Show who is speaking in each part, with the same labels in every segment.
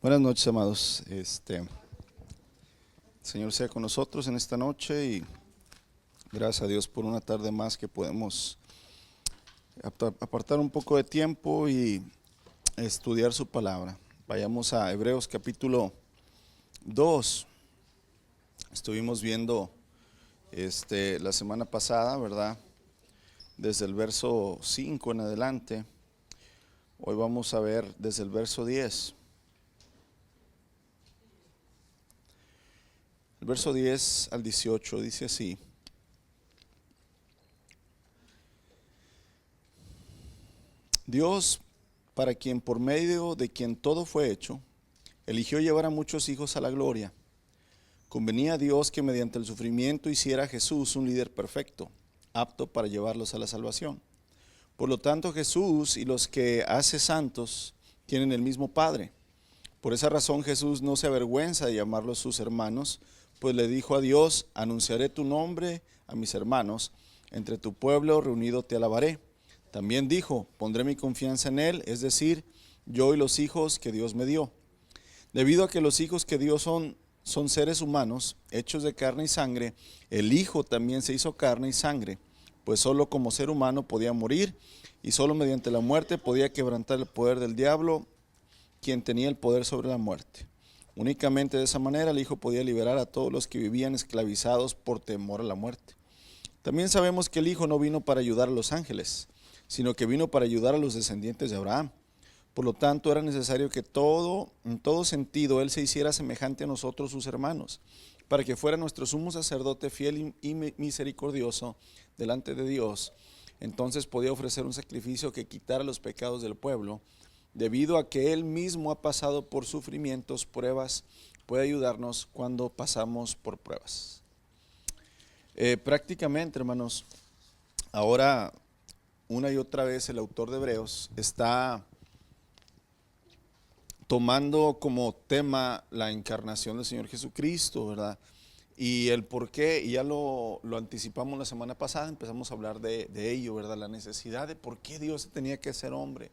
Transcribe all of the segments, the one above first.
Speaker 1: Buenas noches, amados. Señor sea con nosotros en esta noche y gracias a Dios por una tarde más que podemos apartar un poco de tiempo y estudiar su palabra. Vayamos a Hebreos capítulo 2. Estuvimos viendo la semana pasada, ¿verdad? Desde el verso 5 en adelante. Hoy vamos a ver desde el verso 10. El verso 10 al 18 dice así: Dios, para quien por medio de quien todo fue hecho, eligió llevar a muchos hijos a la gloria. Convenía a Dios que mediante el sufrimiento hiciera a Jesús un líder perfecto, apto para llevarlos a la salvación. Por lo tanto, Jesús y los que hace santos tienen el mismo Padre. Por esa razón Jesús no se avergüenza de llamarlos sus hermanos, pues le dijo a Dios: anunciaré tu nombre a mis hermanos, entre tu pueblo reunido te alabaré. También dijo: pondré mi confianza en él, es decir, yo y los hijos que Dios me dio. Debido a que los hijos que Dios son seres humanos, hechos de carne y sangre, el Hijo también se hizo carne y sangre, pues solo como ser humano podía morir, y solo mediante la muerte podía quebrantar el poder del diablo, quien tenía el poder sobre la muerte. Únicamente de esa manera el Hijo podía liberar a todos los que vivían esclavizados por temor a la muerte. También sabemos que el Hijo no vino para ayudar a los ángeles, sino que vino para ayudar a los descendientes de Abraham. Por lo tanto, era necesario que en todo sentido Él se hiciera semejante a nosotros, sus hermanos, para que fuera nuestro sumo sacerdote fiel y misericordioso delante de Dios. Entonces podía ofrecer un sacrificio que quitara los pecados del pueblo. Debido a que Él mismo ha pasado por sufrimientos, pruebas, puede ayudarnos cuando pasamos por pruebas. Prácticamente, hermanos, ahora una y otra vez el autor de Hebreos está tomando como tema la encarnación del Señor Jesucristo, ¿verdad? Y el por qué, y ya lo anticipamos la semana pasada, empezamos a hablar de ello, ¿verdad? La necesidad de por qué Dios tenía que ser hombre.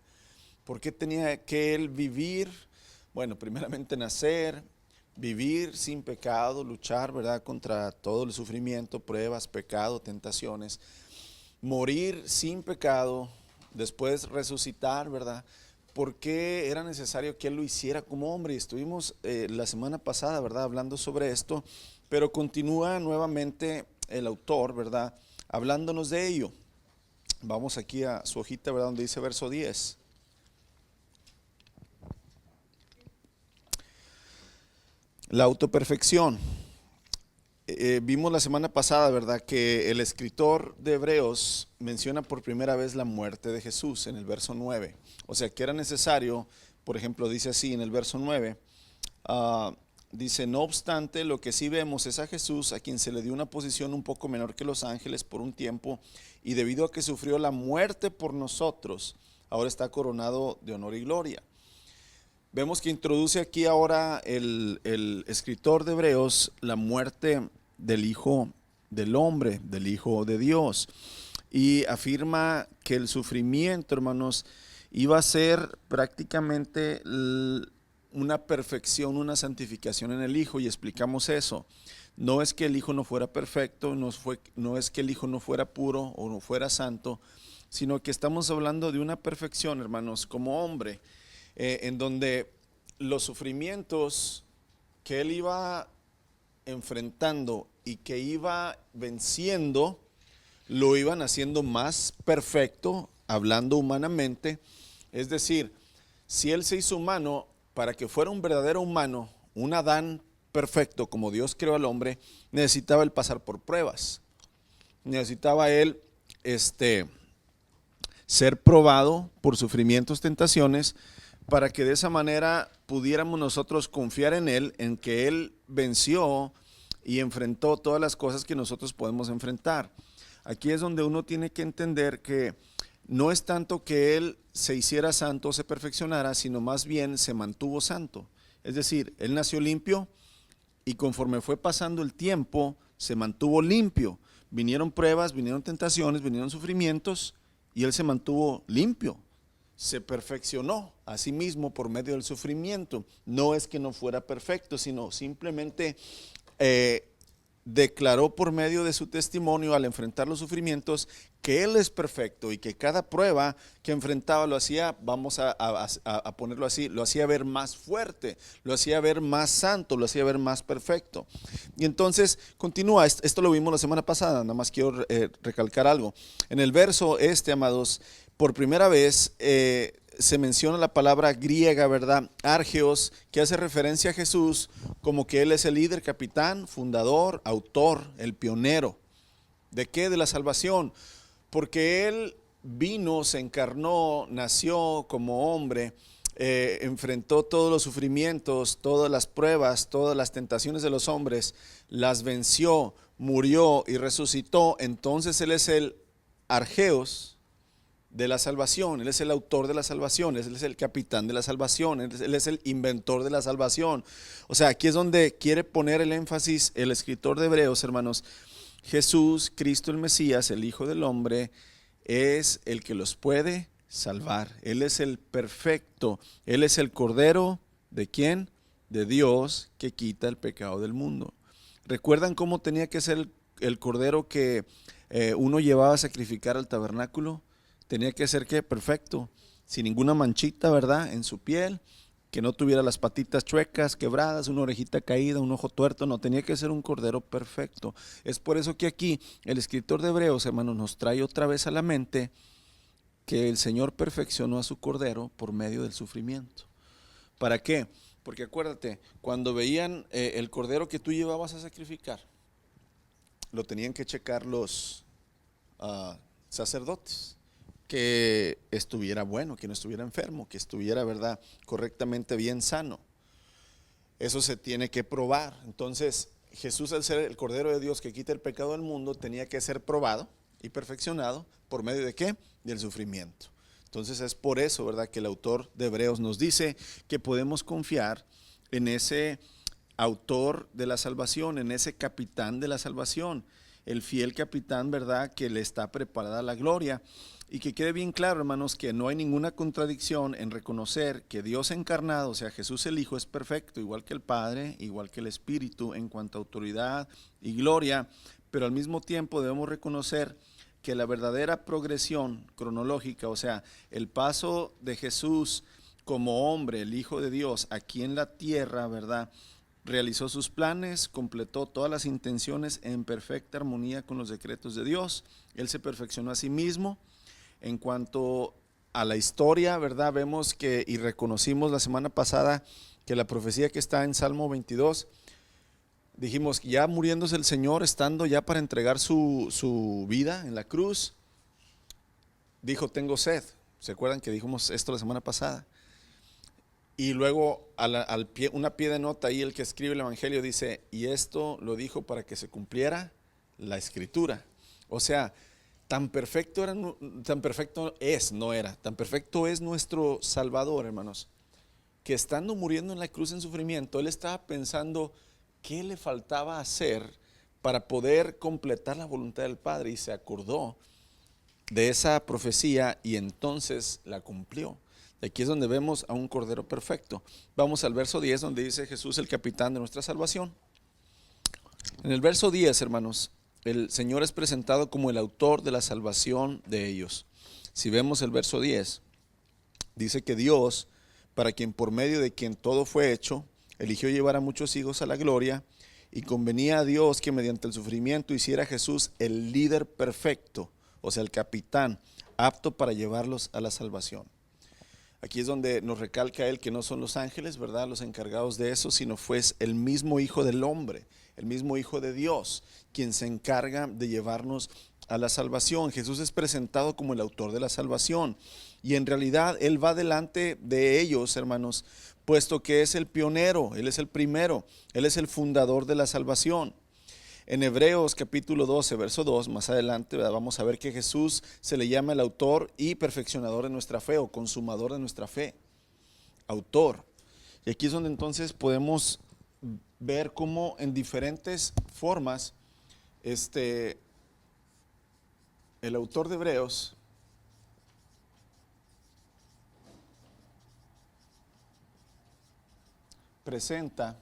Speaker 1: ¿Por qué tenía que Él vivir? Bueno, primeramente nacer, vivir sin pecado, luchar, ¿verdad?, contra todo el sufrimiento, pruebas, pecado, tentaciones. Morir sin pecado, después resucitar, ¿verdad? ¿Por qué era necesario que Él lo hiciera como hombre? Y estuvimos la semana pasada, ¿verdad?, hablando sobre esto, pero continúa nuevamente el autor, ¿verdad?, hablándonos de ello. Vamos aquí a su hojita, ¿verdad?, donde dice verso 10. La autoperfección. Vimos la semana pasada, ¿verdad?, que el escritor de Hebreos menciona por primera vez la muerte de Jesús en el verso 9. O sea, que era necesario, por ejemplo, dice así en el verso 9, dice: no obstante, lo que sí vemos es a Jesús, a quien se le dio una posición un poco menor que los ángeles por un tiempo, y debido a que sufrió la muerte por nosotros, ahora está coronado de honor y gloria. Vemos que introduce aquí ahora el escritor de Hebreos la muerte del Hijo del Hombre, del Hijo de Dios, y afirma que el sufrimiento, hermanos, iba a ser prácticamente una perfección, una santificación en el Hijo, y explicamos eso. No es que el Hijo no fuera perfecto, no es que el Hijo no fuera puro o no fuera santo, sino que estamos hablando de una perfección, hermanos, como hombre, en donde los sufrimientos que Él iba enfrentando y que iba venciendo, lo iban haciendo más perfecto, hablando humanamente. Es decir, si Él se hizo humano, para que fuera un verdadero humano, un Adán perfecto como Dios creó al hombre, necesitaba Él pasar por pruebas. Necesitaba Él ser probado por sufrimientos, tentaciones, para que de esa manera pudiéramos nosotros confiar en Él, en que Él venció y enfrentó todas las cosas que nosotros podemos enfrentar. Aquí es donde uno tiene que entender que no es tanto que Él se hiciera santo o se perfeccionara, sino más bien se mantuvo santo. Es decir, Él nació limpio y conforme fue pasando el tiempo, se mantuvo limpio. Vinieron pruebas, vinieron tentaciones, vinieron sufrimientos y Él se mantuvo limpio. se perfeccionó a sí mismo por medio del sufrimiento. No es que no fuera perfecto, sino simplemente declaró por medio de su testimonio al enfrentar los sufrimientos que Él es perfecto y que cada prueba que enfrentaba lo hacía, vamos a ponerlo así, lo hacía ver más fuerte, lo hacía ver más santo, lo hacía ver más perfecto. Y entonces continúa, esto lo vimos la semana pasada, nada más quiero recalcar algo. En el verso amados, por primera vez se menciona la palabra griega, ¿verdad? Argeos, que hace referencia a Jesús como que Él es el líder, capitán, fundador, autor, el pionero. ¿De qué? De la salvación. Porque Él vino, se encarnó, nació como hombre, enfrentó todos los sufrimientos, todas las pruebas, todas las tentaciones de los hombres, las venció, murió y resucitó. Entonces Él es el Argeos de la salvación, Él es el autor de la salvación, Él es el capitán de la salvación, Él es el inventor de la salvación. O sea, aquí es donde quiere poner el énfasis el escritor de Hebreos, hermanos. Jesús, Cristo el Mesías, el Hijo del Hombre, es el que los puede salvar. Él es el perfecto, Él es el Cordero, ¿de quién? De Dios, que quita el pecado del mundo. ¿Recuerdan cómo tenía que ser el Cordero que uno llevaba a sacrificar al tabernáculo? Tenía que ser ¿qué? Perfecto, sin ninguna manchita, ¿verdad? En su piel, que no tuviera las patitas chuecas, quebradas, una orejita caída, un ojo tuerto. No, tenía que ser un cordero perfecto. Es por eso que aquí el escritor de Hebreos, hermanos, nos trae otra vez a la mente que el Señor perfeccionó a su cordero por medio del sufrimiento. ¿Para qué? Porque acuérdate, cuando veían el cordero que tú llevabas a sacrificar, lo tenían que checar los sacerdotes, que estuviera bueno, que no estuviera enfermo, que estuviera, ¿verdad?, correctamente bien sano. Eso se tiene que probar. Entonces, Jesús, al ser el Cordero de Dios que quita el pecado del mundo, tenía que ser probado y perfeccionado por medio de ¿qué? Del sufrimiento. Entonces es por eso, ¿verdad?, que el autor de Hebreos nos dice que podemos confiar en ese autor de la salvación, en ese capitán de la salvación, el fiel capitán, ¿verdad?, que le está preparada la gloria. Y que quede bien claro, hermanos, que no hay ninguna contradicción en reconocer que Dios encarnado, o sea, Jesús el Hijo, es perfecto, igual que el Padre, igual que el Espíritu, en cuanto a autoridad y gloria, pero al mismo tiempo debemos reconocer que la verdadera progresión cronológica, o sea, el paso de Jesús como hombre, el Hijo de Dios, aquí en la tierra, ¿verdad?, realizó sus planes, completó todas las intenciones en perfecta armonía con los decretos de Dios. Él se perfeccionó a sí mismo. En cuanto a la historia, ¿verdad? Vemos que, y reconocimos la semana pasada, que la profecía que está en Salmo 22, dijimos que ya muriéndose el Señor, estando ya para entregar su vida en la cruz, dijo, tengo sed. ¿Se acuerdan que dijimos esto la semana pasada? Y luego una pie de nota ahí, el que escribe el Evangelio dice, y esto lo dijo para que se cumpliera la Escritura. O sea, tan perfecto tan perfecto es, no era, tan perfecto es nuestro Salvador, hermanos, que estando muriendo en la cruz en sufrimiento, Él estaba pensando qué le faltaba hacer para poder completar la voluntad del Padre, y se acordó de esa profecía y entonces la cumplió. Aquí es donde vemos a un Cordero perfecto. Vamos al verso 10, donde dice Jesús, el capitán de nuestra salvación. En el verso 10, hermanos, el Señor es presentado como el autor de la salvación de ellos. Si vemos el verso 10, dice que Dios, para quien por medio de quien todo fue hecho, eligió llevar a muchos hijos a la gloria, y convenía a Dios que mediante el sufrimiento hiciera a Jesús el líder perfecto, o sea, el capitán, apto para llevarlos a la salvación. Aquí es donde nos recalca él que no son los ángeles, ¿verdad?, los encargados de eso, sino fue el mismo Hijo del Hombre, el mismo Hijo de Dios, quien se encarga de llevarnos a la salvación. Jesús es presentado como el autor de la salvación, y en realidad Él va delante de ellos, hermanos, puesto que es el pionero, Él es el primero, Él es el fundador de la salvación. En Hebreos capítulo 12, verso 2, más adelante, ¿verdad?, vamos a ver que Jesús se le llama el autor y perfeccionador de nuestra fe, o consumador de nuestra fe, autor. Y aquí es donde entonces podemos ver cómo en diferentes formas el autor de Hebreos presenta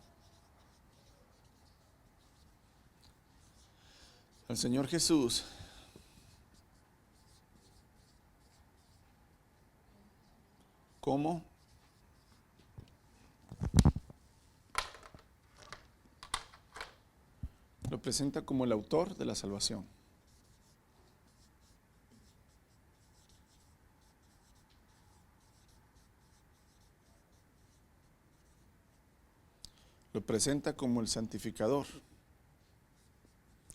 Speaker 1: al Señor Jesús como lo presenta como el autor de la salvación. Lo presenta como el santificador,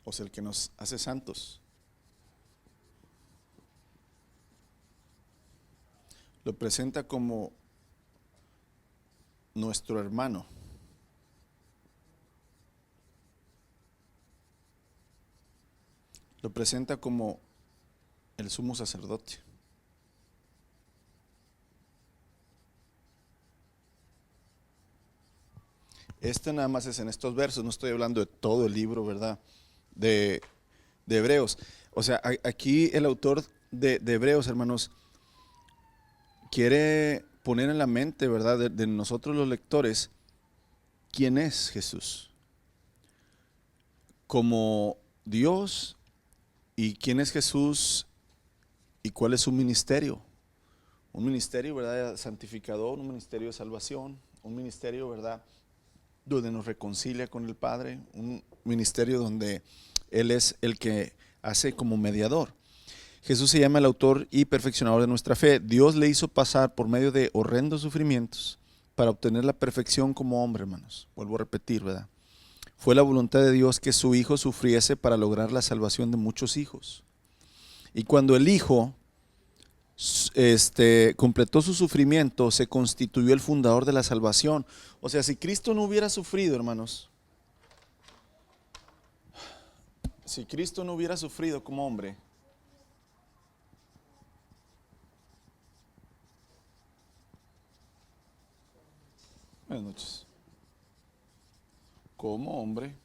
Speaker 1: o sea, el que nos hace santos. Lo presenta como nuestro hermano. Lo presenta como el sumo sacerdote. Este nada más es en estos versos, no estoy hablando de todo el libro, ¿verdad? De Hebreos. O sea, aquí el autor de Hebreos, hermanos, quiere poner en la mente, ¿verdad? De nosotros los lectores, ¿quién es Jesús? Como Dios, y quién es Jesús y cuál es su ministerio. Un ministerio, ¿verdad? Santificador, un ministerio de salvación, un ministerio, ¿verdad? Donde nos reconcilia con el Padre, un ministerio donde Él es el que hace como mediador. Jesús se llama el autor y perfeccionador de nuestra fe. Dios le hizo pasar por medio de horrendos sufrimientos para obtener la perfección como hombre, hermanos. Vuelvo a repetir, ¿verdad? Fue la voluntad de Dios que su Hijo sufriese para lograr la salvación de muchos hijos. Y cuando el Hijo completó su sufrimiento, se constituyó el fundador de la salvación. O sea, si Cristo no hubiera sufrido, hermanos, si Cristo no hubiera sufrido como hombre, buenas noches, como hombre,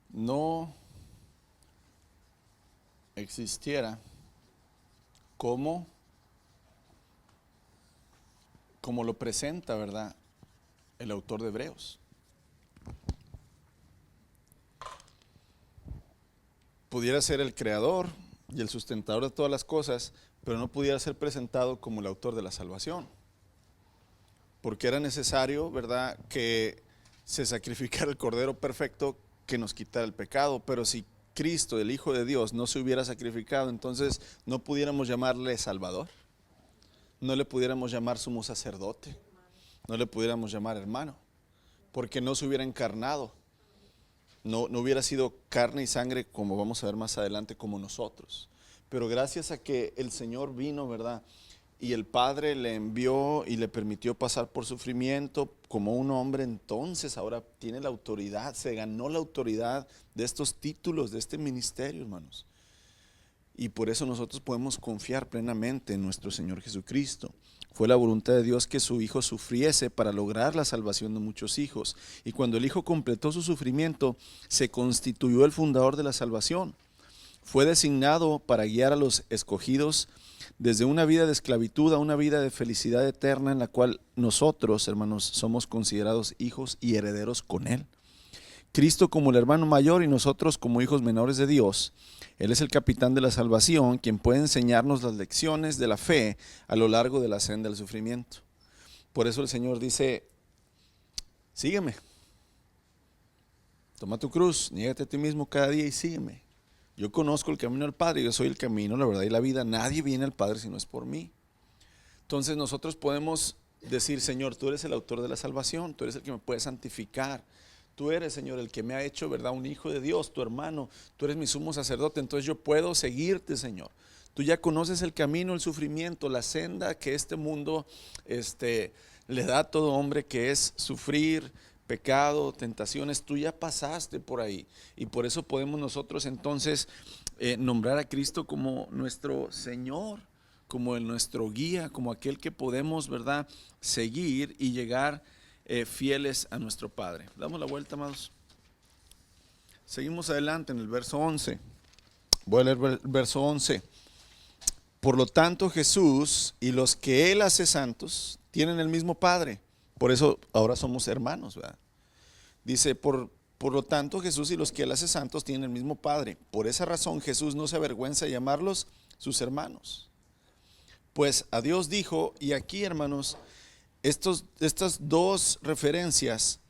Speaker 1: no existiera como lo presenta, ¿verdad?, el autor de Hebreos. Pudiera ser el creador y el sustentador de todas las cosas, pero no pudiera ser presentado como el autor de la salvación, porque era necesario, ¿verdad?, que se sacrificara el Cordero perfecto que nos quitara el pecado. Pero si Cristo, el Hijo de Dios, no se hubiera sacrificado, entonces no pudiéramos llamarle Salvador, no le pudiéramos llamar sumo sacerdote, no le pudiéramos llamar hermano, porque no se hubiera encarnado, no hubiera sido carne y sangre, como vamos a ver más adelante, como nosotros. Pero gracias a que el Señor vino, ¿verdad?, y el Padre le envió y le permitió pasar por sufrimiento como un hombre, entonces ahora tiene la autoridad, se ganó la autoridad de estos títulos, de este ministerio, hermanos. Y por eso nosotros podemos confiar plenamente en nuestro Señor Jesucristo. Fue la voluntad de Dios que su Hijo sufriese para lograr la salvación de muchos hijos. Y cuando el Hijo completó su sufrimiento, se constituyó el fundador de la salvación. Fue designado para guiar a los escogidos desde una vida de esclavitud a una vida de felicidad eterna, en la cual nosotros, hermanos, somos considerados hijos y herederos con Él. Cristo como el hermano mayor y nosotros como hijos menores de Dios. Él es el capitán de la salvación, quien puede enseñarnos las lecciones de la fe a lo largo de la senda del sufrimiento. Por eso el Señor dice: sígueme, toma tu cruz, niégate a ti mismo cada día y sígueme. Yo conozco el camino al Padre, yo soy el camino, la verdad y la vida. Nadie viene al Padre si no es por mí. Entonces nosotros podemos decir: Señor, tú eres el autor de la salvación, tú eres el que me puede santificar. Tú eres, Señor, el que me ha hecho, ¿verdad?, un hijo de Dios, tu hermano. Tú eres mi sumo sacerdote, entonces yo puedo seguirte, Señor. Tú ya conoces el camino, el sufrimiento, la senda que este mundo le da a todo hombre, que es sufrir, pecado, tentaciones. Tú ya pasaste por ahí, y por eso podemos nosotros entonces nombrar a Cristo como nuestro Señor, como nuestro guía, como aquel que podemos, ¿verdad?, seguir y llegar fieles a nuestro Padre. Damos la vuelta, amados. Seguimos adelante en el verso 11. Voy a leer el verso 11. Por lo tanto, Jesús y los que Él hace santos tienen el mismo Padre. Por eso ahora somos hermanos, ¿verdad? Dice, por lo tanto, Jesús y los que Él hace santos tienen el mismo Padre. Por esa razón Jesús no se avergüenza de llamarlos sus hermanos. Pues a Dios dijo, y aquí, hermanos, estas dos referencias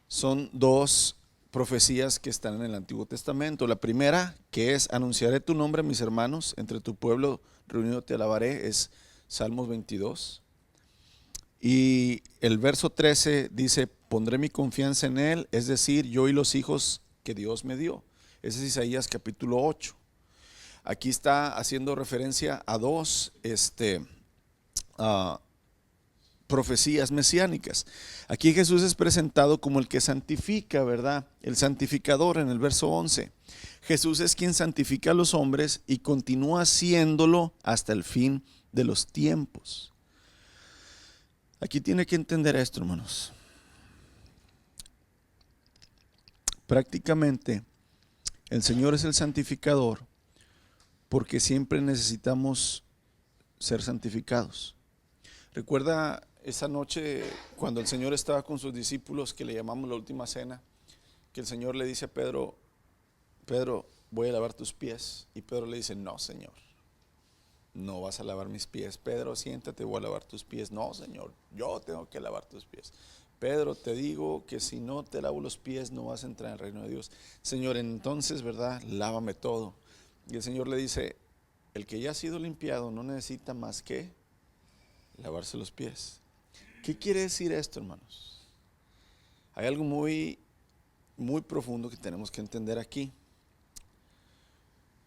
Speaker 1: son dos profecías que están en el Antiguo Testamento. La primera, que es: anunciaré tu nombre a mis hermanos, entre tu pueblo reunido te alabaré, es Salmos 22. Y el verso 13 dice: pondré mi confianza en Él, es decir, yo y los hijos que Dios me dio. Ese es Isaías capítulo 8. Aquí está haciendo referencia a dos profecías mesiánicas. Aquí Jesús es presentado como el que santifica, ¿verdad? El santificador en el verso 11. Jesús es quien santifica a los hombres y continúa haciéndolo hasta el fin de los tiempos. Aquí tiene que entender esto, hermanos. Prácticamente el Señor es el santificador porque siempre necesitamos ser santificados. Recuerda esa noche cuando el Señor estaba con sus discípulos, que le llamamos la última cena, que el Señor le dice a Pedro: Pedro, voy a lavar tus pies. Y Pedro le dice: no, Señor, no vas a lavar mis pies. Pedro, siéntate, voy a lavar tus pies. No, Señor, yo tengo que lavar tus pies. Pedro, te digo que si no te lavo los pies no vas a entrar en el reino de Dios. Señor, entonces, ¿verdad? Lávame todo. Y el Señor le dice: el que ya ha sido limpiado no necesita más que lavarse los pies. ¿Qué quiere decir esto, hermanos? Hay algo muy profundo que tenemos que entender aquí.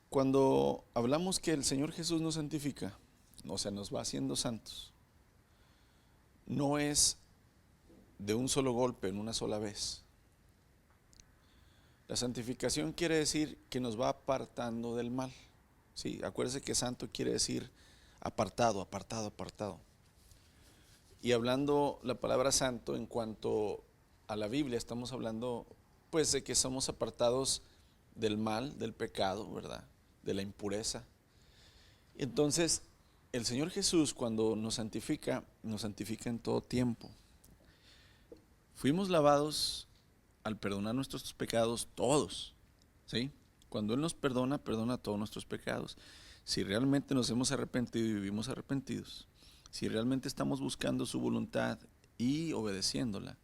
Speaker 1: Cuando hablamos que el Señor Jesús nos santifica, o sea, nos va haciendo santos, no es de un solo golpe, en una sola vez. La santificación quiere decir que nos va apartando del mal. Sí, acuérdese que santo quiere decir apartado, apartado, apartado. Y hablando la palabra santo en cuanto a la Biblia, estamos hablando pues de que somos apartados del mal, del pecado, ¿verdad? De la impureza. Entonces, el Señor Jesús, cuando nos santifica en todo tiempo. Fuimos lavados al perdonar nuestros pecados todos, ¿sí? Cuando Él nos perdona, perdona todos nuestros pecados. Si realmente nos hemos arrepentido y vivimos arrepentidos, si realmente estamos buscando su voluntad y obedeciéndola,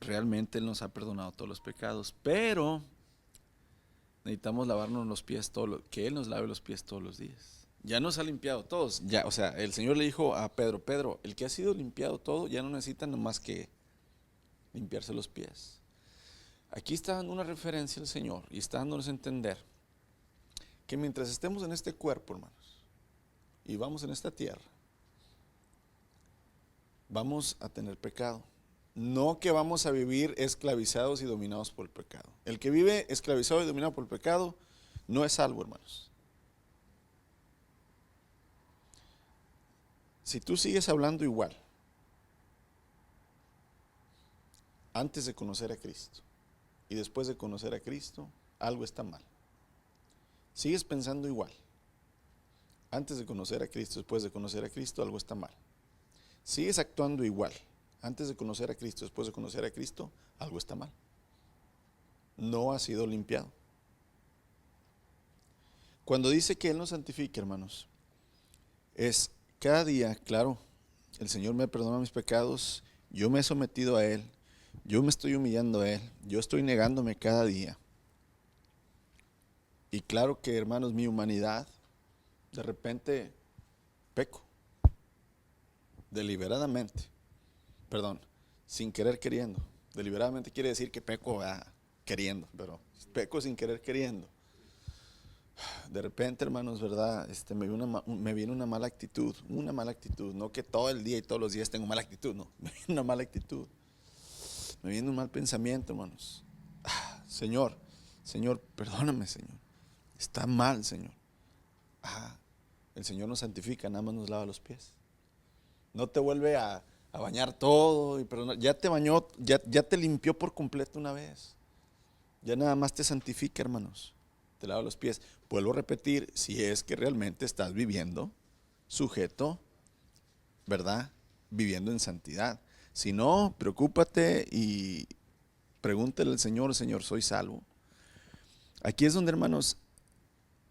Speaker 1: realmente Él nos ha perdonado todos los pecados. Pero necesitamos lavarnos los pies que Él nos lave los pies todos los días. Ya nos ha limpiado todos. Ya, o sea, el Señor le dijo a Pedro: Pedro, el que ha sido limpiado todo ya no necesita nomás que limpiarse los pies. Aquí está dando una referencia el Señor y está dándonos a entender que mientras estemos en este cuerpo, hermanos, y vamos en esta tierra, vamos a tener pecado. No que vamos a vivir esclavizados y dominados por el pecado. El que vive esclavizado y dominado por el pecado no es salvo, hermanos. Si tú sigues hablando igual antes de conocer a Cristo y después de conocer a Cristo, algo está mal. Sigues pensando igual antes de conocer a Cristo, después de conocer a Cristo, algo está mal. Sigues actuando igual antes de conocer a Cristo, después de conocer a Cristo, algo está mal. No ha sido limpiado. Cuando dice que Él nos santifica, hermanos, es cada día, claro, el Señor me perdona mis pecados, yo me he sometido a Él, yo me estoy humillando a Él, yo estoy negándome cada día. Y claro que, hermanos, mi humanidad, de repente peco, deliberadamente, perdón, sin querer queriendo. Deliberadamente quiere decir que peco queriendo, pero peco sin querer queriendo. De repente, hermanos, ¿verdad? Me viene una mala actitud, no que todo el día y todos los días tengo mala actitud, no, me viene una mala actitud, me viene un mal pensamiento, hermanos. Señor, perdóname, Señor, está mal, Señor. El Señor nos santifica, nada más nos lava los pies. No te vuelve a bañar todo, ya te bañó, ya te limpió por completo una vez. Ya nada más te santifica, hermanos. te lava los pies. Vuelvo a repetir, si es que realmente estás viviendo sujeto, ¿verdad? Viviendo en santidad. Si no, preocúpate y pregúntale al Señor, Señor, ¿soy salvo? Aquí es donde, hermanos,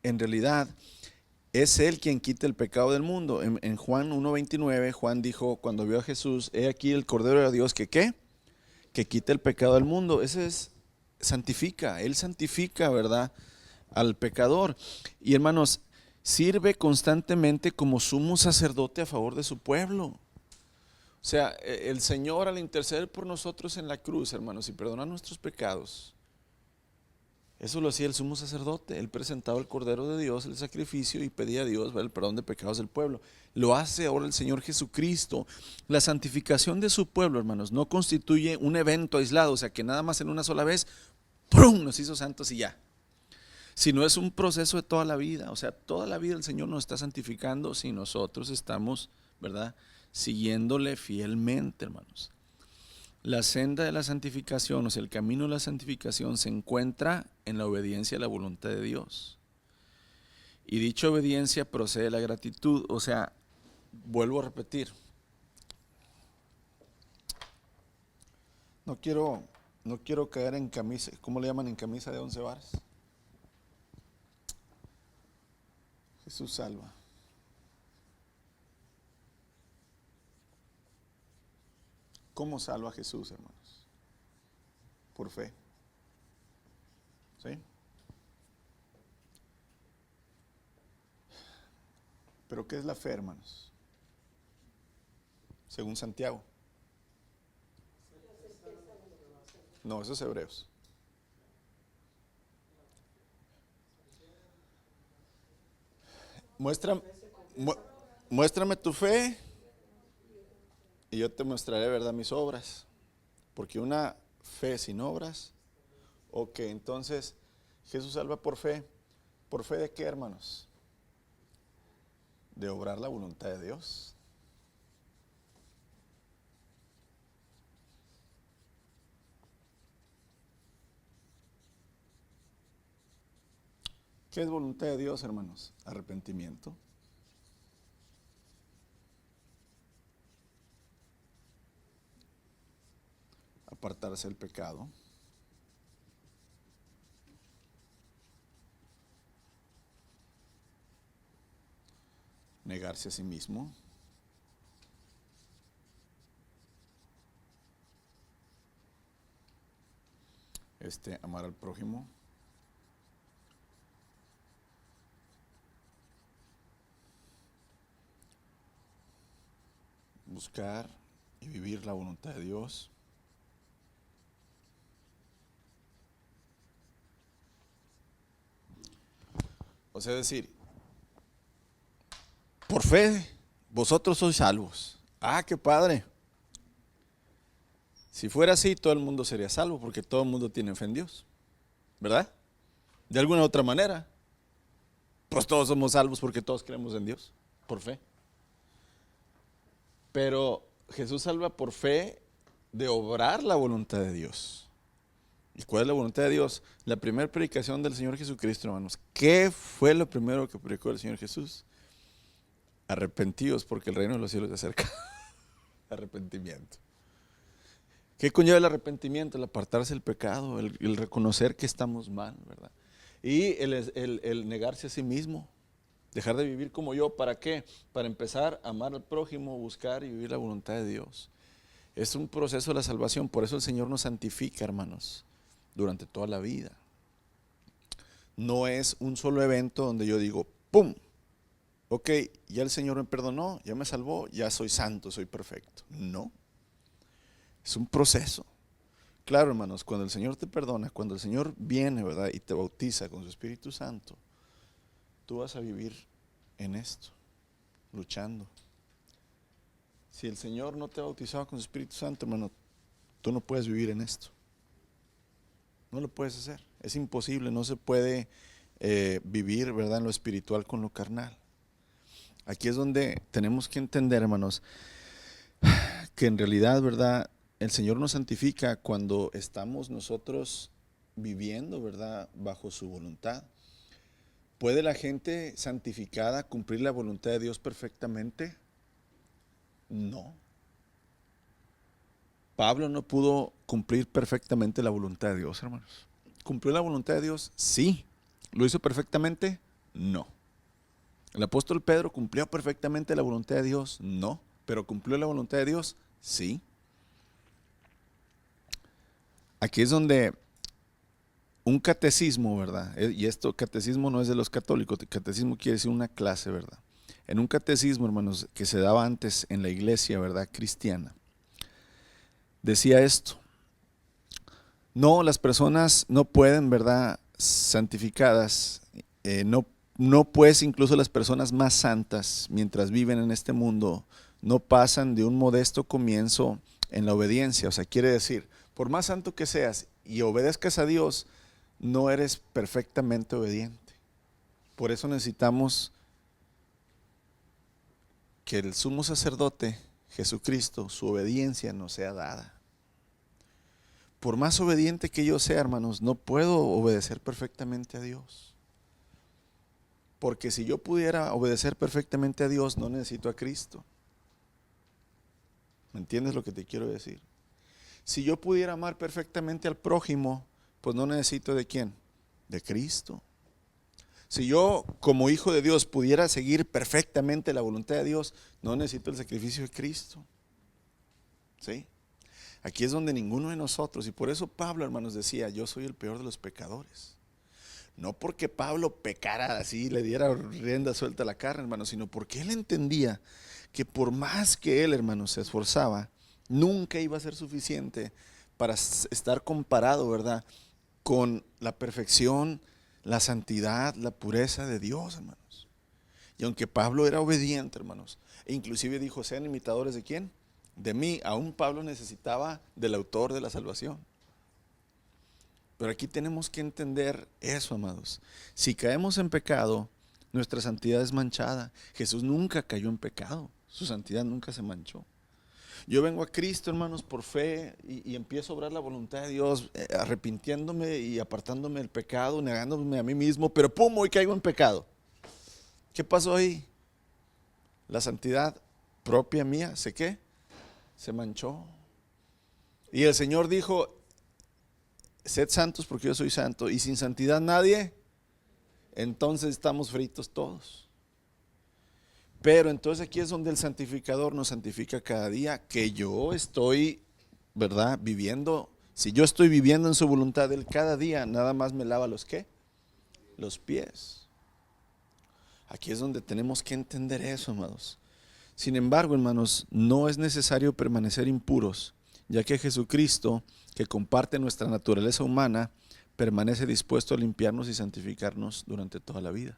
Speaker 1: en realidad es Él quien quita el pecado del mundo. En Juan 1:29, Juan dijo cuando vio a Jesús, he aquí el Cordero de Dios que ¿qué? Que quita el pecado del mundo. Ese es, santifica, Él santifica, ¿verdad? Al pecador. Y hermanos, sirve constantemente como sumo sacerdote a favor de su pueblo. O sea, el Señor al interceder por nosotros en la cruz, hermanos, y perdonar nuestros pecados, eso lo hacía el sumo sacerdote. Él presentaba el Cordero de Dios, el sacrificio, y pedía a Dios, ¿verdad?, el perdón de pecados del pueblo. Lo hace ahora el Señor Jesucristo. La santificación de su pueblo, hermanos, no constituye un evento aislado, o sea, que nada más en una sola vez, ¡prum!, nos hizo santos y ya. Sino es un proceso de toda la vida. O sea, toda la vida el Señor nos está santificando si nosotros estamos, ¿verdad?, siguiéndole fielmente, hermanos. La senda de la santificación, o sea, el camino de la santificación se encuentra en la obediencia a la voluntad de Dios. Y dicha obediencia procede de la gratitud. O sea, vuelvo a repetir, no quiero caer en camisa, ¿cómo le llaman? En camisa de 11 varas. Jesús salva. ¿Cómo salva a Jesús, hermanos? Por fe. ¿Sí? ¿Pero qué es la fe, hermanos? Según Santiago. No, eso es Hebreos. Muéstrame tu fe y yo te mostraré, ¿verdad?, mis obras. Porque una fe sin obras, ok, entonces Jesús salva por fe. ¿Por fe de qué, hermanos? De obrar la voluntad de Dios. ¿Qué es voluntad de Dios, hermanos? Arrepentimiento. Apartarse del pecado. Negarse a sí mismo. Amar al prójimo. Buscar y vivir la voluntad de Dios. O sea, decir, por fe, vosotros sois salvos. Ah, qué padre. Si fuera así, todo el mundo sería salvo, porque todo el mundo tiene fe en Dios, ¿verdad? De alguna u otra manera, pues todos somos salvos porque todos creemos en Dios, por fe. Pero Jesús salva por fe de obrar la voluntad de Dios. ¿Y cuál es la voluntad de Dios? La primera predicación del Señor Jesucristo, hermanos. ¿Qué fue lo primero que predicó el Señor Jesús? Arrepentidos porque el reino de los cielos se acerca. Arrepentimiento. ¿Qué conlleva el arrepentimiento? El apartarse del pecado, el reconocer que estamos mal, ¿verdad? Y el negarse a sí mismo, dejar de vivir como yo. ¿Para qué? Para empezar a amar al prójimo, buscar y vivir la voluntad de Dios. Es un proceso de la salvación, por eso el Señor nos santifica, hermanos, durante toda la vida. No es un solo evento donde yo digo, ¡pum! Ok, ya el Señor me perdonó, ya me salvó, ya soy santo, soy perfecto. No. Es un proceso. Claro, hermanos, cuando el Señor te perdona, cuando el Señor viene, ¿verdad?, y te bautiza con su Espíritu Santo, tú vas a vivir en esto, luchando. Si el Señor no te ha bautizado con su Espíritu Santo, hermano, tú no puedes vivir en esto. No lo puedes hacer. Es imposible, no se puede vivir, ¿verdad?, en lo espiritual con lo carnal. Aquí es donde tenemos que entender, hermanos, que en realidad, ¿verdad?, el Señor nos santifica cuando estamos nosotros viviendo, ¿verdad?, bajo su voluntad. ¿Puede la gente santificada cumplir la voluntad de Dios perfectamente? No. Pablo no pudo cumplir perfectamente la voluntad de Dios, hermanos. ¿Cumplió la voluntad de Dios? Sí. ¿Lo hizo perfectamente? No. ¿El apóstol Pedro cumplió perfectamente la voluntad de Dios? No. ¿Pero cumplió la voluntad de Dios? Sí. Aquí es donde un catecismo, ¿verdad? Y esto, catecismo no es de los católicos, catecismo quiere decir una clase, ¿verdad? En un catecismo, hermanos, que se daba antes en la iglesia, ¿verdad? Cristiana, decía esto: no, las personas no pueden, ¿verdad? Santificadas, no pues incluso las personas más santas, mientras viven en este mundo, no pasan de un modesto comienzo en la obediencia. O sea, quiere decir, por más santo que seas y obedezcas a Dios, no eres perfectamente obediente. Por eso necesitamos que el sumo sacerdote, Jesucristo, su obediencia nos sea dada. Por más obediente que yo sea, hermanos, no puedo obedecer perfectamente a Dios. Porque si yo pudiera obedecer perfectamente a Dios, no necesito a Cristo. ¿Me entiendes lo que te quiero decir? Si yo pudiera amar perfectamente al prójimo, pues no necesito ¿de quién? De Cristo. Si yo como hijo de Dios pudiera seguir perfectamente la voluntad de Dios, no necesito el sacrificio de Cristo. ¿Sí? Aquí es donde ninguno de nosotros, y por eso Pablo, hermanos, decía, yo soy el peor de los pecadores. No porque Pablo pecara así, le diera rienda suelta a la carne, hermanos, sino porque él entendía que por más que él, hermanos, se esforzaba, nunca iba a ser suficiente para estar comparado, ¿verdad?, con la perfección, la santidad, la pureza de Dios, hermanos. Y aunque Pablo era obediente, hermanos, e inclusive dijo, sean imitadores ¿de quién? De mí. Aún Pablo necesitaba del autor de la salvación. Pero aquí tenemos que entender eso, amados. Si caemos en pecado, nuestra santidad es manchada. Jesús nunca cayó en pecado, su santidad nunca se manchó. Yo vengo a Cristo, hermanos, por fe y empiezo a obrar la voluntad de Dios, arrepintiéndome y apartándome del pecado, negándome a mí mismo, pero pum, hoy caigo en pecado. ¿Qué pasó ahí? La santidad propia mía, ¿sé qué? Se manchó. Y el Señor dijo, sed santos porque yo soy santo, y sin santidad nadie, entonces estamos fritos todos. Pero entonces aquí es donde el santificador nos santifica cada día, que yo estoy, ¿verdad?, viviendo. Si yo estoy viviendo en su voluntad, Él cada día nada más me lava los ¿qué? Los pies. Aquí es donde tenemos que entender eso, amados. Sin embargo, hermanos, no es necesario permanecer impuros, ya que Jesucristo, que comparte nuestra naturaleza humana, permanece dispuesto a limpiarnos y santificarnos durante toda la vida.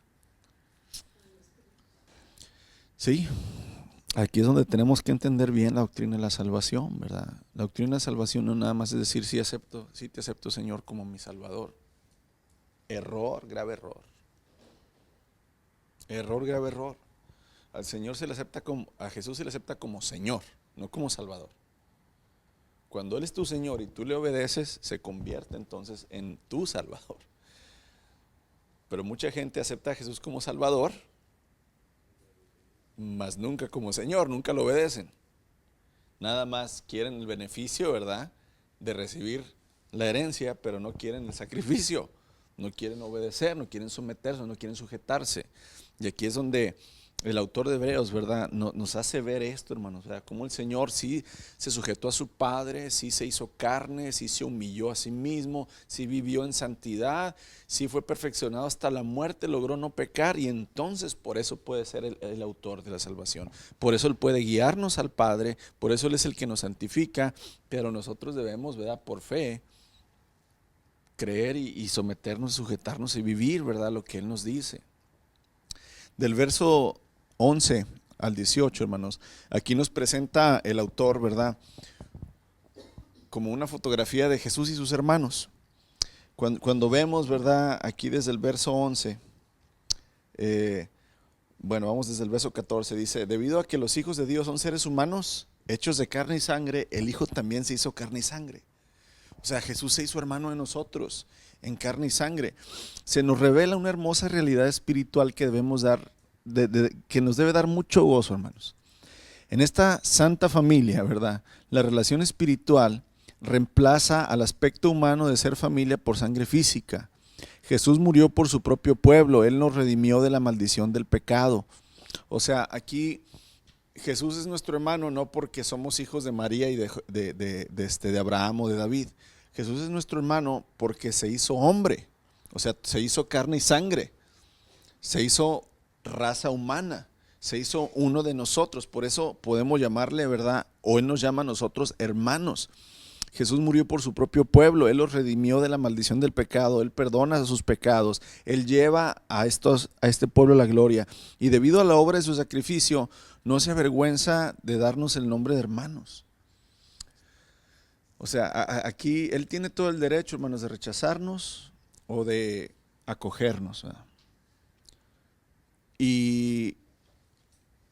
Speaker 1: Sí, aquí es donde tenemos que entender bien la doctrina de la salvación, ¿verdad? La doctrina de la salvación no nada más es decir, sí acepto, sí te acepto, Señor, como mi Salvador. Error, grave error. Error, grave error. Al Señor se le acepta como, a Jesús se le acepta como Señor, no como Salvador. Cuando Él es tu Señor y tú le obedeces, se convierte entonces en tu Salvador. Pero mucha gente acepta a Jesús como Salvador, mas nunca como Señor, nunca lo obedecen. Nada más quieren el beneficio, ¿verdad?, de recibir la herencia, pero no quieren el sacrificio, no quieren obedecer, no quieren someterse, no quieren sujetarse. Y aquí es donde el autor de Hebreos, ¿verdad?, nos hace ver esto, hermanos, ¿verdad?, cómo el Señor sí se sujetó a su Padre, sí se hizo carne, sí se humilló a sí mismo, sí vivió en santidad, sí fue perfeccionado hasta la muerte, logró no pecar, y entonces por eso puede ser el autor de la salvación. Por eso Él puede guiarnos al Padre, por eso Él es el que nos santifica, pero nosotros debemos, ¿verdad?, por fe, creer y someternos, sujetarnos y vivir, ¿verdad?, lo que Él nos dice. Del verso 11 al 18, hermanos, aquí nos presenta el autor, ¿verdad?, como una fotografía de Jesús y sus hermanos. Cuando vemos, ¿verdad?, aquí desde el verso 11, bueno, vamos desde el verso 14, dice, debido a que los hijos de Dios son seres humanos, hechos de carne y sangre, el Hijo también se hizo carne y sangre. O sea, Jesús se hizo hermano de nosotros. en carne y sangre. Se nos revela una hermosa realidad espiritual que debemos dar, que nos debe dar mucho gozo, hermanos. En esta santa familia, ¿verdad? La relación espiritual reemplaza al aspecto humano de ser familia por sangre física. Jesús murió por su propio pueblo, Él nos redimió de la maldición del pecado. O sea, aquí Jesús es nuestro hermano no porque somos hijos de María y de Abraham o de David. Jesús es nuestro hermano porque se hizo hombre, o sea, se hizo carne y sangre, se hizo raza humana, se hizo uno de nosotros. Por eso podemos llamarle, ¿verdad? O Él nos llama a nosotros hermanos. Jesús murió por su propio pueblo, Él los redimió de la maldición del pecado, Él perdona sus pecados, Él lleva a este pueblo la gloria. Y debido a la obra de su sacrificio, no se avergüenza de darnos el nombre de hermanos. O sea, aquí Él tiene todo el derecho, hermanos, de rechazarnos o de acogernos, ¿verdad? Y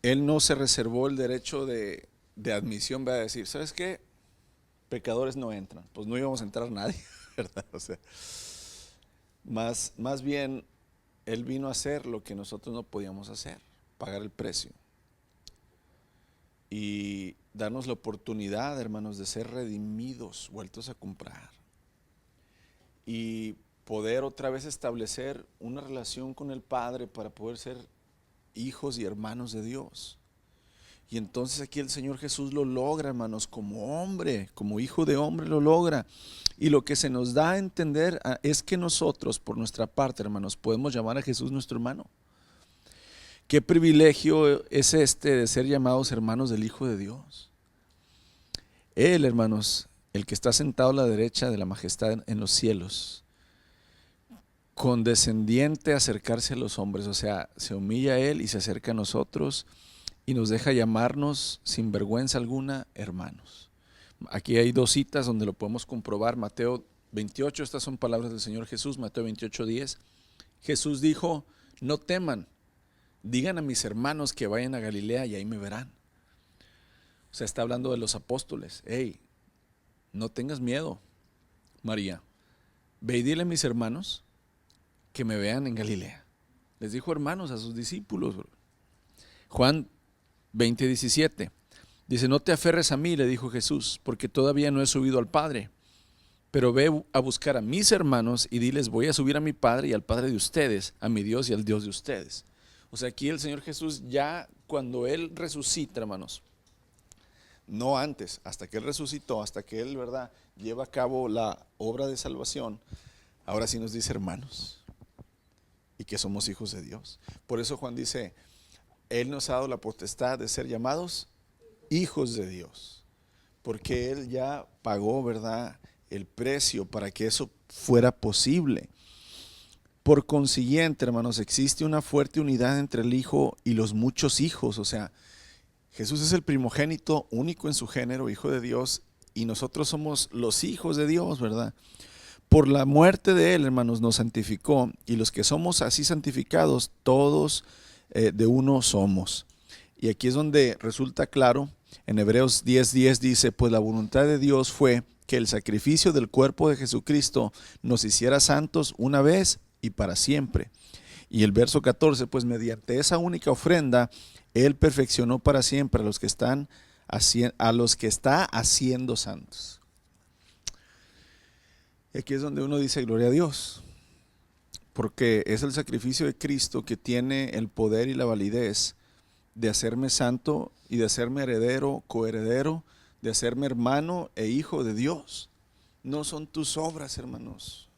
Speaker 1: Él no se reservó el derecho de admisión, va a decir, ¿sabes qué? Pecadores no entran. Pues no íbamos a entrar nadie, ¿verdad? O sea, más bien Él vino a hacer lo que nosotros no podíamos hacer, pagar el precio y darnos la oportunidad, hermanos, de ser redimidos, vueltos a comprar y poder otra vez establecer una relación con el Padre para poder ser hijos y hermanos de Dios. Y entonces aquí el Señor Jesús lo logra, hermanos, como hombre, como hijo de hombre lo logra. Y lo que se nos da a entender es que nosotros, por nuestra parte, hermanos, podemos llamar a Jesús nuestro hermano. Qué privilegio es este de ser llamados hermanos del Hijo de Dios. Él, hermanos, el que está sentado a la derecha de la majestad en los cielos, condescendiente a acercarse a los hombres, o sea, se humilla a Él y se acerca a nosotros y nos deja llamarnos sin vergüenza alguna hermanos. Aquí hay dos citas donde lo podemos comprobar. Mateo 28, estas son palabras del Señor Jesús. Mateo 28:10. Jesús dijo: no teman, digan a mis hermanos que vayan a Galilea y ahí me verán. O sea, está hablando de los apóstoles. Hey, no tengas miedo, María, ve y dile a mis hermanos que me vean en Galilea. Les dijo hermanos a sus discípulos. Juan 20:17 dice: no te aferres a mí, le dijo Jesús, porque todavía no he subido al Padre, pero ve a buscar a mis hermanos y diles: voy a subir a mi Padre y al Padre de ustedes, a mi Dios y al Dios de ustedes. O sea, aquí el Señor Jesús, ya cuando Él resucita, hermanos, no antes, hasta que Él resucitó, hasta que Él, ¿verdad?, lleva a cabo la obra de salvación, ahora sí nos dice hermanos y que somos hijos de Dios. Por eso Juan dice: Él nos ha dado la potestad de ser llamados hijos de Dios, porque Él ya pagó, ¿verdad?, el precio para que eso fuera posible. Por consiguiente, hermanos, existe una fuerte unidad entre el Hijo y los muchos hijos. O sea, Jesús es el primogénito, único en su género, Hijo de Dios, y nosotros somos los hijos de Dios, ¿verdad? Por la muerte de Él, hermanos, nos santificó, y los que somos así santificados, todos de uno somos. Y aquí es donde resulta claro, en Hebreos 10:10 dice: pues la voluntad de Dios fue que el sacrificio del cuerpo de Jesucristo nos hiciera santos una vez y para siempre. Y el verso 14: pues mediante esa única ofrenda, Él perfeccionó para siempre a los que está haciendo santos. Y aquí es donde uno dice: gloria a Dios, porque es el sacrificio de Cristo que tiene el poder y la validez de hacerme santo y de hacerme heredero, coheredero, de hacerme hermano e hijo de Dios. No son tus obras, hermanos.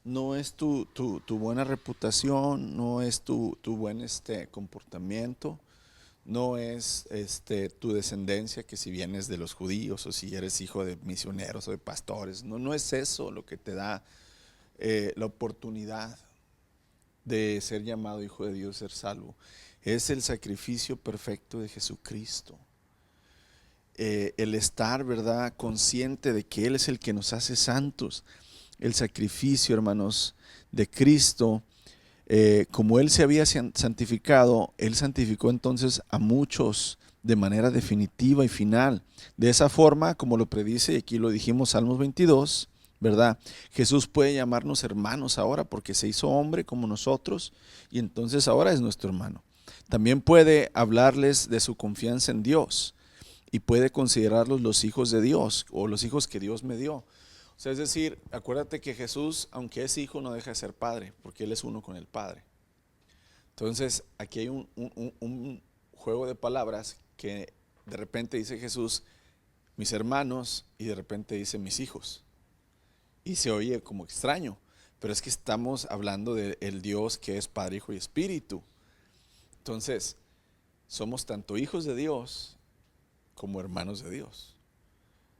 Speaker 1: No es tu buena reputación, no es tu buen comportamiento, no es tu descendencia, que si vienes de los judíos o si eres hijo de misioneros o de pastores. No es eso lo que te da la oportunidad de ser llamado hijo de Dios, ser salvo. Es el sacrificio perfecto de Jesucristo. El estar, ¿verdad?, consciente de que Él es el que nos hace santos. El sacrificio, hermanos, de Cristo, como Él se había santificado, Él santificó entonces a muchos de manera definitiva y final. De esa forma, como lo predice, y aquí lo dijimos, Salmos 22, ¿verdad? Jesús puede llamarnos hermanos ahora porque se hizo hombre como nosotros y entonces ahora es nuestro hermano. También puede hablarles de su confianza en Dios y puede considerarlos los hijos de Dios o los hijos que Dios me dio. O sea, es decir, acuérdate que Jesús, aunque es hijo, no deja de ser padre porque Él es uno con el Padre. Entonces, aquí hay un juego de palabras que de repente dice Jesús, mis hermanos, y de repente dice mis hijos. Y se oye como extraño, pero es que estamos hablando del Dios que es Padre, Hijo y Espíritu. Entonces, somos tanto hijos de Dios como hermanos de Dios.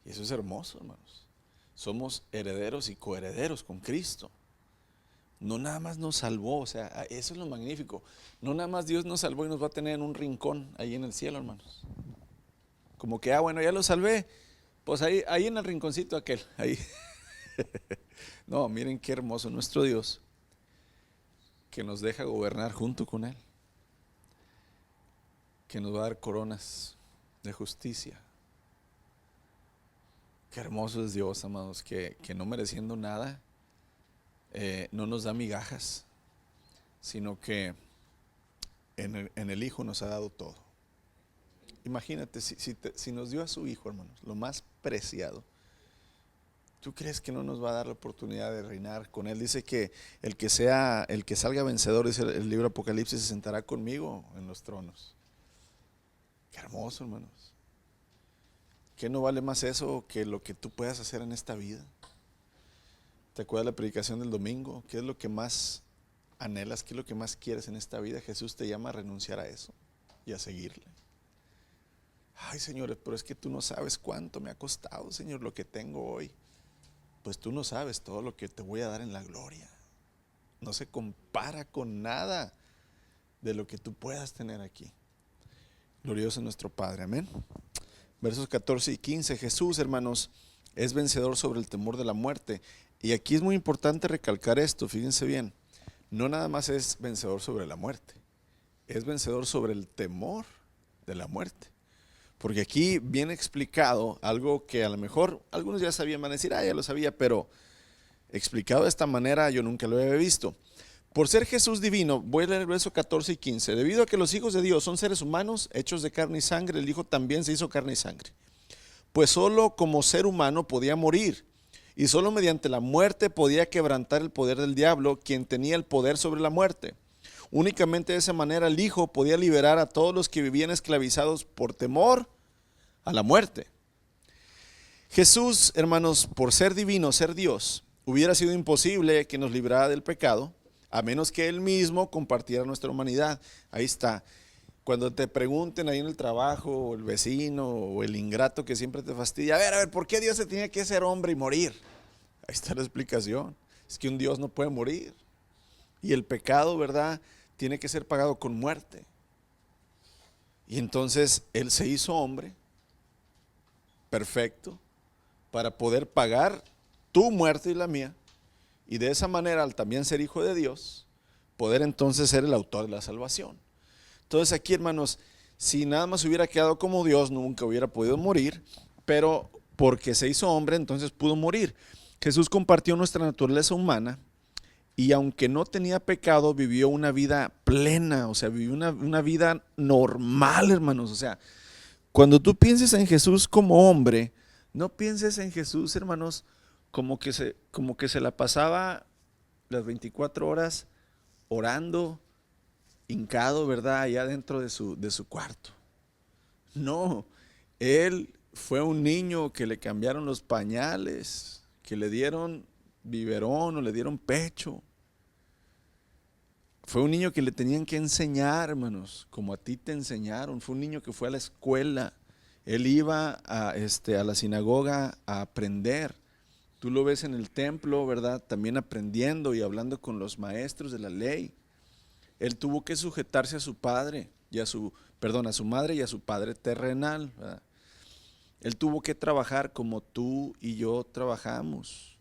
Speaker 1: Y eso es hermoso, hermanos. Somos herederos y coherederos con Cristo. No nada más nos salvó, o sea, eso es lo magnífico. No nada más Dios nos salvó y nos va a tener en un rincón ahí en el cielo, hermanos. Como que, bueno, ya lo salvé, pues ahí en el rinconcito aquel, ahí. No, miren qué hermoso nuestro Dios, que nos deja gobernar junto con Él, que nos va a dar coronas de justicia. Qué hermoso es Dios, amados, que no mereciendo nada, no nos da migajas, sino que en el Hijo nos ha dado todo. Imagínate, si nos dio a su Hijo, hermanos, lo más preciado, ¿tú crees que no nos va a dar la oportunidad de reinar con Él? Dice que el que salga vencedor, dice el libro Apocalipsis, se sentará conmigo en los tronos. Qué hermoso, hermanos. ¿Qué no vale más eso que lo que tú puedas hacer en esta vida? ¿Te acuerdas la predicación del domingo? ¿Qué es lo que más anhelas? ¿Qué es lo que más quieres en esta vida? Jesús te llama a renunciar a eso y a seguirle. Ay, señores, pero es que tú no sabes cuánto me ha costado, Señor, lo que tengo hoy. Pues tú no sabes todo lo que te voy a dar en la gloria. No se compara con nada de lo que tú puedas tener aquí. Glorioso nuestro Padre, amén. Versos 14 y 15, Jesús, hermanos, es vencedor sobre el temor de la muerte. Y aquí es muy importante recalcar esto, fíjense bien, no nada más es vencedor sobre la muerte, es vencedor sobre el temor de la muerte. Porque aquí viene explicado algo que a lo mejor algunos ya sabían, van a decir, ya lo sabía, pero explicado de esta manera yo nunca lo había visto. Por ser Jesús divino, voy a leer el verso 14 y 15. Debido a que los hijos de Dios son seres humanos, hechos de carne y sangre, el Hijo también se hizo carne y sangre. Pues solo como ser humano podía morir, y solo mediante la muerte podía quebrantar el poder del diablo, quien tenía el poder sobre la muerte. Únicamente de esa manera el Hijo podía liberar a todos los que vivían esclavizados por temor a la muerte. Jesús, hermanos, por ser divino, ser Dios, hubiera sido imposible que nos librara del pecado, a menos que Él mismo compartiera nuestra humanidad. Ahí está. Cuando te pregunten ahí en el trabajo, o el vecino, o el ingrato que siempre te fastidia, a ver, ¿por qué Dios se tenía que ser hombre y morir? Ahí está la explicación. Es que un Dios no puede morir. Y el pecado, ¿verdad?, tiene que ser pagado con muerte. Y entonces Él se hizo hombre, perfecto, para poder pagar tu muerte y la mía. Y de esa manera, al también ser hijo de Dios, poder entonces ser el autor de la salvación. Entonces aquí, hermanos, si nada más hubiera quedado como Dios, nunca hubiera podido morir, pero porque se hizo hombre, entonces pudo morir. Jesús compartió nuestra naturaleza humana y aunque no tenía pecado, vivió una vida plena, o sea, vivió una vida normal, hermanos. O sea, cuando tú pienses en Jesús como hombre, no pienses en Jesús, hermanos, como que se la pasaba las 24 horas orando, hincado, ¿verdad?, allá dentro de su cuarto. No, Él fue un niño que le cambiaron los pañales, que le dieron biberón o le dieron pecho. Fue un niño que le tenían que enseñar, hermanos, como a ti te enseñaron. Fue un niño que fue a la escuela. Él iba a la sinagoga a aprender. Tú lo ves en el templo, ¿verdad?, también aprendiendo y hablando con los maestros de la ley. Él tuvo que sujetarse a su padre y a su madre y a su padre terrenal, ¿verdad? Él tuvo que trabajar como tú y yo trabajamos.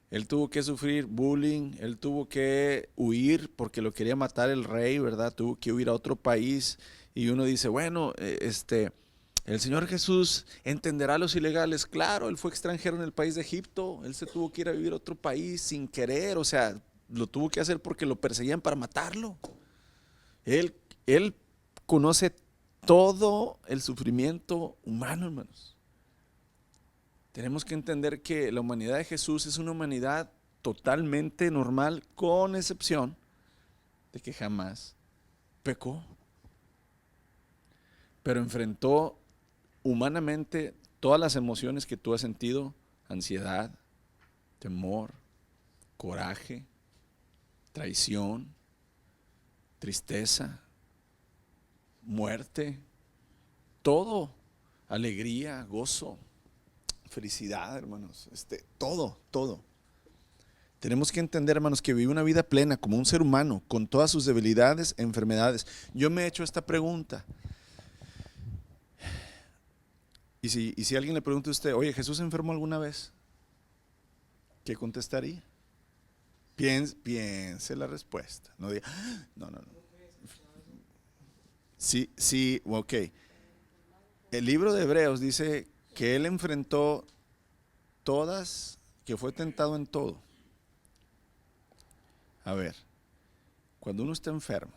Speaker 1: Él tuvo que sufrir bullying, él tuvo que huir porque lo quería matar el rey, ¿verdad? Tuvo que huir a otro país y uno dice, bueno, El Señor Jesús entenderá a los ilegales. Claro, Él fue extranjero en el país de Egipto. Él se tuvo que ir a vivir a otro país sin querer. O sea, lo tuvo que hacer porque lo perseguían para matarlo. Él conoce todo el sufrimiento humano, hermanos. Tenemos que entender que la humanidad de Jesús es una humanidad totalmente normal, con excepción de que jamás pecó. Pero enfrentó humanamente todas las emociones que tú has sentido: ansiedad, temor, coraje, traición, tristeza, muerte, todo, alegría, gozo, felicidad, hermanos, todo. Tenemos que entender, hermanos, que vive una vida plena como un ser humano, con todas sus debilidades e enfermedades. Yo me he hecho esta pregunta. Y si alguien le pregunta a usted: oye, ¿Jesús se enfermó alguna vez? ¿Qué contestaría? Piense la respuesta. No diga, no. Sí, ok. El libro de Hebreos dice que Él enfrentó todas, que fue tentado en todo. A ver, cuando uno está enfermo,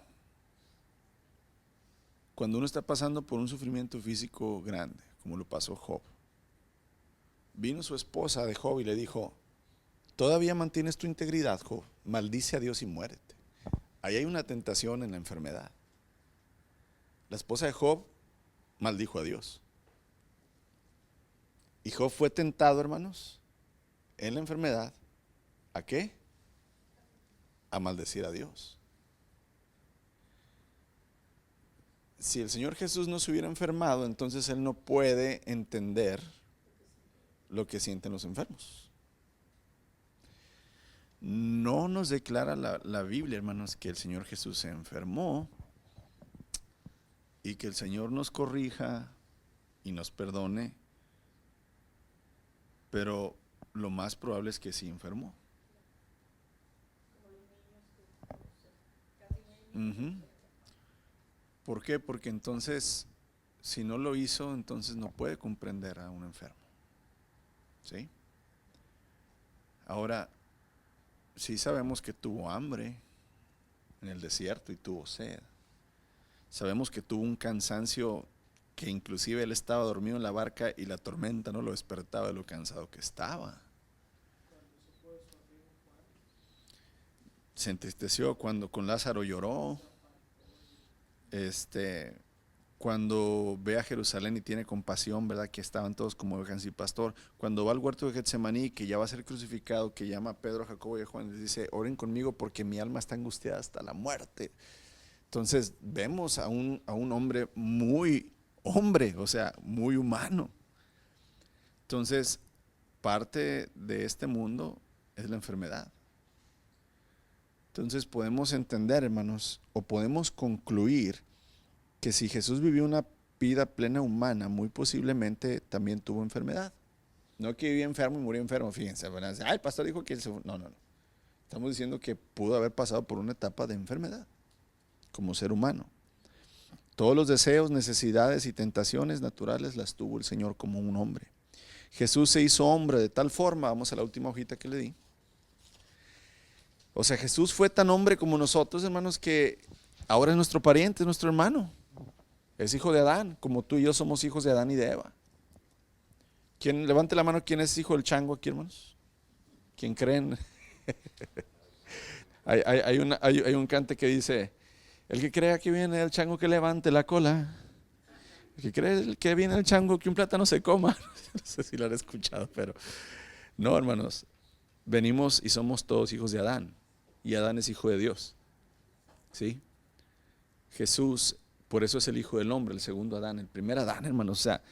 Speaker 1: cuando uno está pasando por un sufrimiento físico grande, como lo pasó Job, vino su esposa de Job y le dijo: ¿todavía mantienes tu integridad, Job? Maldice a Dios y muérete. Ahí hay una tentación en la enfermedad. La esposa de Job maldijo a Dios. Y Job fue tentado, hermanos, en la enfermedad. ¿A qué? A maldecir a Dios. Si el Señor Jesús no se hubiera enfermado, entonces Él no puede entender lo que sienten los enfermos. No nos declara la Biblia, hermanos, que el Señor Jesús se enfermó y que el Señor nos corrija y nos perdone, pero lo más probable es que sí enfermó. ¿Por qué? Porque entonces, si no lo hizo, entonces no puede comprender a un enfermo. ¿Sí? Ahora, sí sabemos que tuvo hambre en el desierto y tuvo sed. Sabemos que tuvo un cansancio que inclusive él estaba dormido en la barca y la tormenta no lo despertaba de lo cansado que estaba. Se entristeció cuando con Lázaro lloró. Cuando ve a Jerusalén y tiene compasión, ¿verdad? Que estaban todos como ovejas sin pastor. Cuando va al huerto de Getsemaní, que ya va a ser crucificado, que llama a Pedro, Jacobo y a Juan, les dice: oren conmigo porque mi alma está angustiada hasta la muerte. Entonces vemos a un hombre muy hombre, o sea, muy humano. Entonces, parte de este mundo es la enfermedad. Entonces podemos entender, hermanos, o podemos concluir que si Jesús vivió una vida plena humana, muy posiblemente también tuvo enfermedad. No que vivía enfermo y murió enfermo, fíjense. El pastor dijo que él se... No. Estamos diciendo que pudo haber pasado por una etapa de enfermedad como ser humano. Todos los deseos, necesidades y tentaciones naturales las tuvo el Señor como un hombre. Jesús se hizo hombre de tal forma, vamos a la última hojita que le di. O sea, Jesús fue tan hombre como nosotros, hermanos, que ahora es nuestro pariente, es nuestro hermano. Es hijo de Adán, como tú y yo somos hijos de Adán y de Eva. ¿Quién, levante la mano, quién es hijo del chango aquí, hermanos? ¿Quién creen? hay un cante que dice: el que crea que viene el chango, que levante la cola. El que cree que viene el chango, que un plátano se coma. No sé si lo han escuchado, pero no, hermanos. Venimos y somos todos hijos de Adán. Y Adán es hijo de Dios. ¿Sí? Jesús, por eso es el hijo del hombre, el segundo Adán, el primer Adán, hermanos. O sea,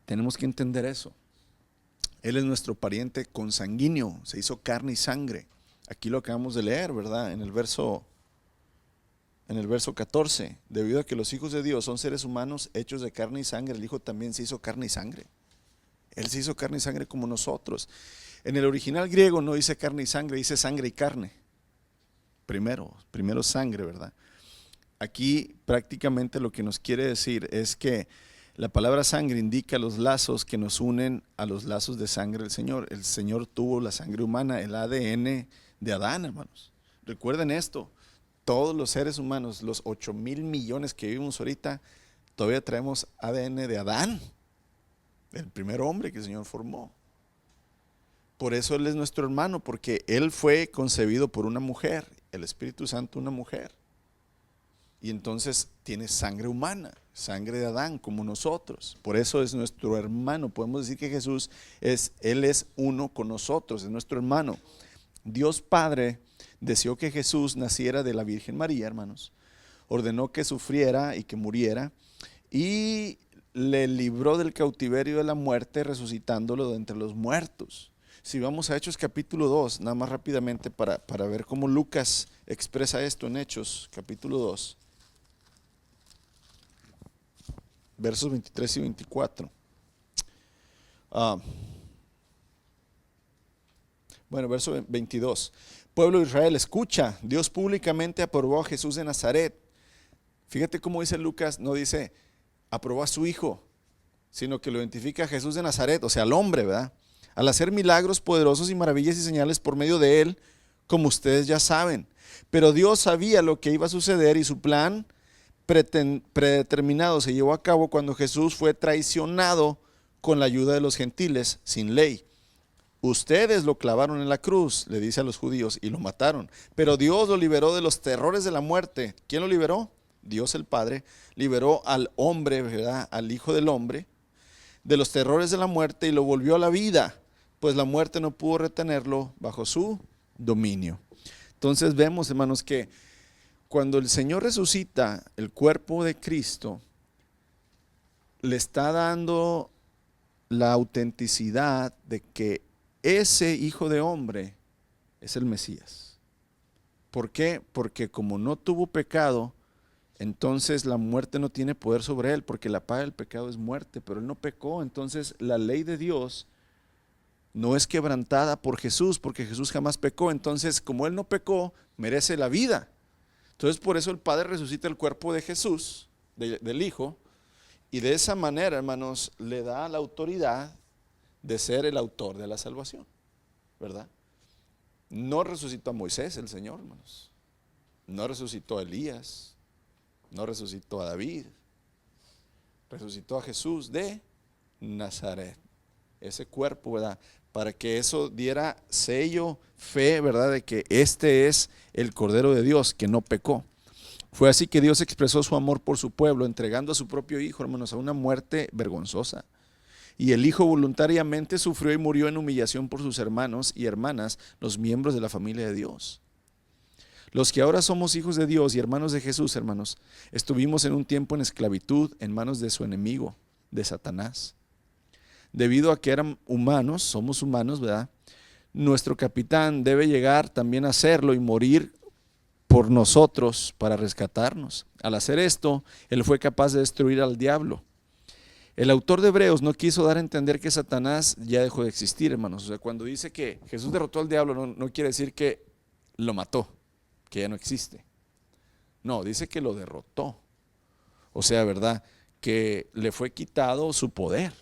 Speaker 1: tenemos que entender eso. Él es nuestro pariente consanguíneo, se hizo carne y sangre. Aquí lo acabamos de leer, ¿verdad? En el verso 14, debido a que los hijos de Dios son seres humanos hechos de carne y sangre, el Hijo también se hizo carne y sangre. Él se hizo carne y sangre como nosotros. En el original griego no dice carne y sangre, dice sangre y carne. Primero sangre, ¿verdad? Aquí prácticamente lo que nos quiere decir es que La palabra sangre indica los lazos que nos unen a los lazos de sangre del Señor. El Señor tuvo la sangre humana, el ADN de Adán, hermanos. Recuerden esto, todos los seres humanos, los 8,000 millones que vivimos ahorita, todavía traemos ADN de Adán, el primer hombre que el Señor formó. Por eso Él es nuestro hermano, porque Él fue concebido por una mujer, el Espíritu Santo una mujer. Y entonces tiene sangre humana, sangre de Adán como nosotros. Por eso es nuestro hermano. Podemos decir que Jesús Él es uno con nosotros, es nuestro hermano. Dios Padre deseó que Jesús naciera de la Virgen María, hermanos. Ordenó que sufriera y que muriera y le libró del cautiverio de la muerte, resucitándolo de entre los muertos. Si vamos a Hechos capítulo 2, nada más rápidamente para ver cómo Lucas expresa esto en Hechos capítulo 2. Versos 23 y 24. Verso 22. Pueblo de Israel, escucha, Dios públicamente aprobó a Jesús de Nazaret. Fíjate cómo dice Lucas, no dice aprobó a su hijo, sino que lo identifica a Jesús de Nazaret, o sea, al hombre, ¿verdad? Al hacer milagros poderosos y maravillas y señales por medio de él, como ustedes ya saben. Pero Dios sabía lo que iba a suceder y su plan predeterminado se llevó a cabo cuando Jesús fue traicionado con la ayuda de los gentiles sin ley. Ustedes lo clavaron en la cruz, le dice a los judíos, y lo mataron. Pero Dios lo liberó de los terrores de la muerte. ¿Quién lo liberó? Dios el Padre. Liberó al hombre, ¿verdad? Al Hijo del Hombre, de los terrores de la muerte y lo volvió a la vida, pues la muerte no pudo retenerlo bajo su dominio. Entonces vemos, hermanos, que cuando el Señor resucita el cuerpo de Cristo, le está dando la autenticidad de que ese Hijo de Hombre es el Mesías. ¿Por qué? Porque como no tuvo pecado, entonces la muerte no tiene poder sobre él, porque la paga del pecado es muerte, pero él no pecó. Entonces la ley de Dios no es quebrantada por Jesús, porque Jesús jamás pecó. Entonces, como él no pecó, merece la vida. Entonces por eso el Padre resucita el cuerpo de Jesús, del Hijo, y de esa manera, hermanos, le da la autoridad de ser el autor de la salvación, ¿verdad? No resucitó a Moisés el Señor, hermanos. No resucitó a Elías. No resucitó a David. Resucitó a Jesús de Nazaret. Ese cuerpo, ¿verdad? Para que eso diera sello, fe, ¿verdad? De que este es el Cordero de Dios que no pecó. Fue así que Dios expresó su amor por su pueblo, entregando a su propio Hijo, hermanos, a una muerte vergonzosa. Y el Hijo voluntariamente sufrió y murió en humillación por sus hermanos y hermanas, los miembros de la familia de Dios. Los que ahora somos hijos de Dios y hermanos de Jesús, hermanos, estuvimos en un tiempo en esclavitud en manos de su enemigo, de Satanás. Debido a que eran humanos, somos humanos, ¿verdad? Nuestro capitán debe llegar también a hacerlo y morir por nosotros para rescatarnos. Al hacer esto, él fue capaz de destruir al diablo. El autor de Hebreos no quiso dar a entender que Satanás ya dejó de existir, hermanos. O sea, cuando dice que Jesús derrotó al diablo, no quiere decir que lo mató, que ya no existe. No, dice que lo derrotó. O sea, ¿verdad? Que le fue quitado su poder.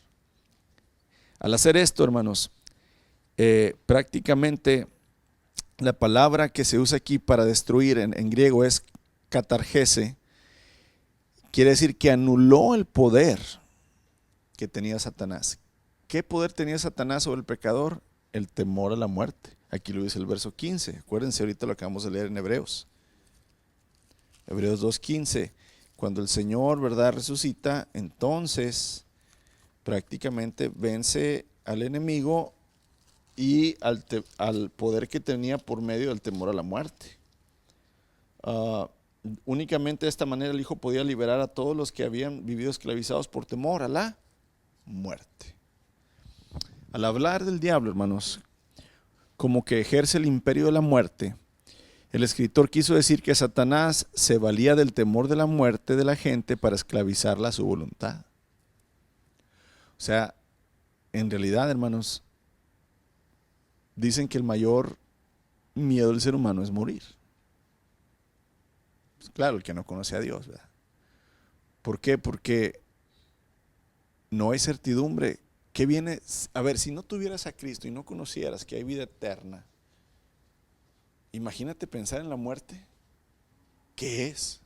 Speaker 1: Al hacer esto, hermanos, prácticamente la palabra que se usa aquí para destruir en griego es katargese. Quiere decir que anuló el poder que tenía Satanás. ¿Qué poder tenía Satanás sobre el pecador? El temor a la muerte. Aquí lo dice el verso 15. Acuérdense, ahorita lo acabamos de leer en Hebreos. Hebreos 2:15. Cuando el Señor, ¿verdad?, resucita, entonces prácticamente vence al enemigo y al poder que tenía por medio del temor a la muerte. Únicamente de esta manera el Hijo podía liberar a todos los que habían vivido esclavizados por temor a la muerte. Al hablar del diablo, hermanos, como que ejerce el imperio de la muerte, el escritor quiso decir que Satanás se valía del temor de la muerte de la gente para esclavizarla a su voluntad. O sea, en realidad, hermanos, dicen que el mayor miedo del ser humano es morir. Pues claro, el que no conoce a Dios, ¿verdad? ¿Por qué? Porque no hay certidumbre. ¿Qué viene? A ver, si no tuvieras a Cristo y no conocieras que hay vida eterna, imagínate pensar en la muerte. ¿Qué es?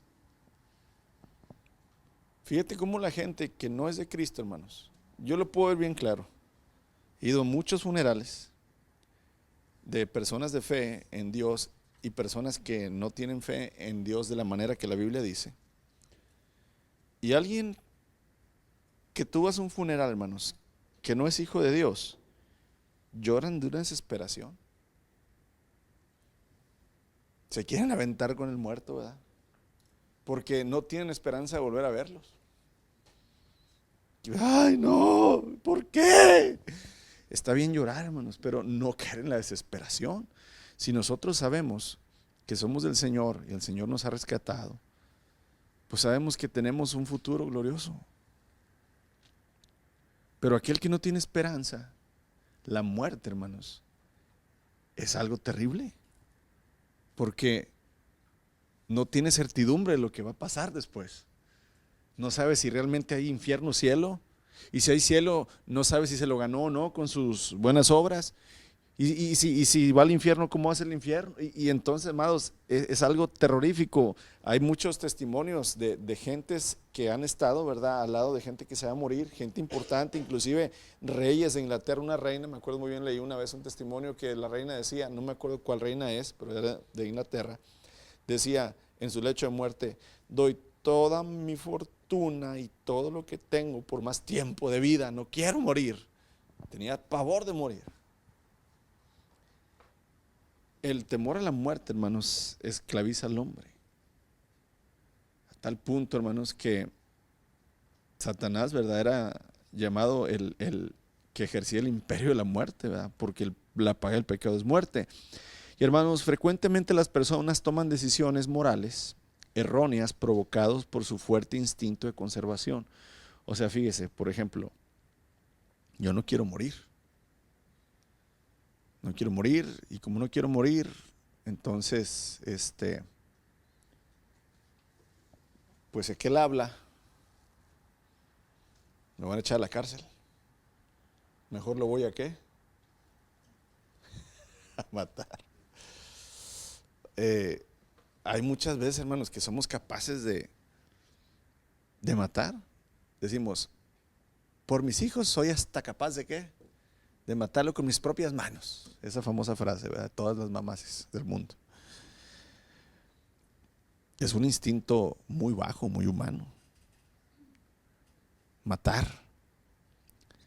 Speaker 1: Fíjate cómo la gente que no es de Cristo, hermanos, yo lo puedo ver bien claro. He ido a muchos funerales de personas de fe en Dios y personas que no tienen fe en Dios de la manera que la Biblia dice. Y alguien que tú vas a un funeral, hermanos, que no es hijo de Dios, lloran de una desesperación. Se quieren aventar con el muerto, ¿verdad? Porque no tienen esperanza de volver a verlos. Ay, no, ¿por qué? Está bien llorar, hermanos, pero no caer en la desesperación. Si nosotros sabemos que somos del Señor y el Señor nos ha rescatado, pues sabemos que tenemos un futuro glorioso. Pero aquel que no tiene esperanza, la muerte, hermanos, es algo terrible, porque no tiene certidumbre de lo que va a pasar después. No sabe si realmente hay infierno o cielo, y si hay cielo, no sabe si se lo ganó o no con sus buenas obras. Y si va al infierno, ¿cómo hace el infierno? Y entonces, amados, es algo terrorífico. Hay muchos testimonios de gentes que han estado, ¿verdad?, al lado de gente que se va a morir, gente importante, inclusive reyes de Inglaterra. Una reina, me acuerdo muy bien, leí una vez un testimonio que la reina decía, no me acuerdo cuál reina es, pero era de Inglaterra, decía en su lecho de muerte: doy toda mi fortuna y todo lo que tengo por más tiempo de vida, no quiero morir. Tenía pavor de morir. El temor a la muerte, hermanos, esclaviza al hombre. A tal punto, hermanos, que Satanás, ¿verdad?, era llamado el que ejercía el imperio de la muerte, ¿verdad?, porque la paga del pecado es muerte. Y hermanos, frecuentemente las personas toman decisiones morales erróneas provocados por su fuerte instinto de conservación. O sea, fíjese, por ejemplo, yo no quiero morir. No quiero morir, y como no quiero morir, entonces, pues sé que él habla, me van a echar a la cárcel. Mejor lo voy a ¿qué? A matar. Hay muchas veces, hermanos, que somos capaces de matar. Decimos, por mis hijos soy hasta capaz de ¿qué? De matarlo con mis propias manos. Esa famosa frase, ¿verdad?, todas las mamás del mundo. Es un instinto muy bajo, muy humano. Matar.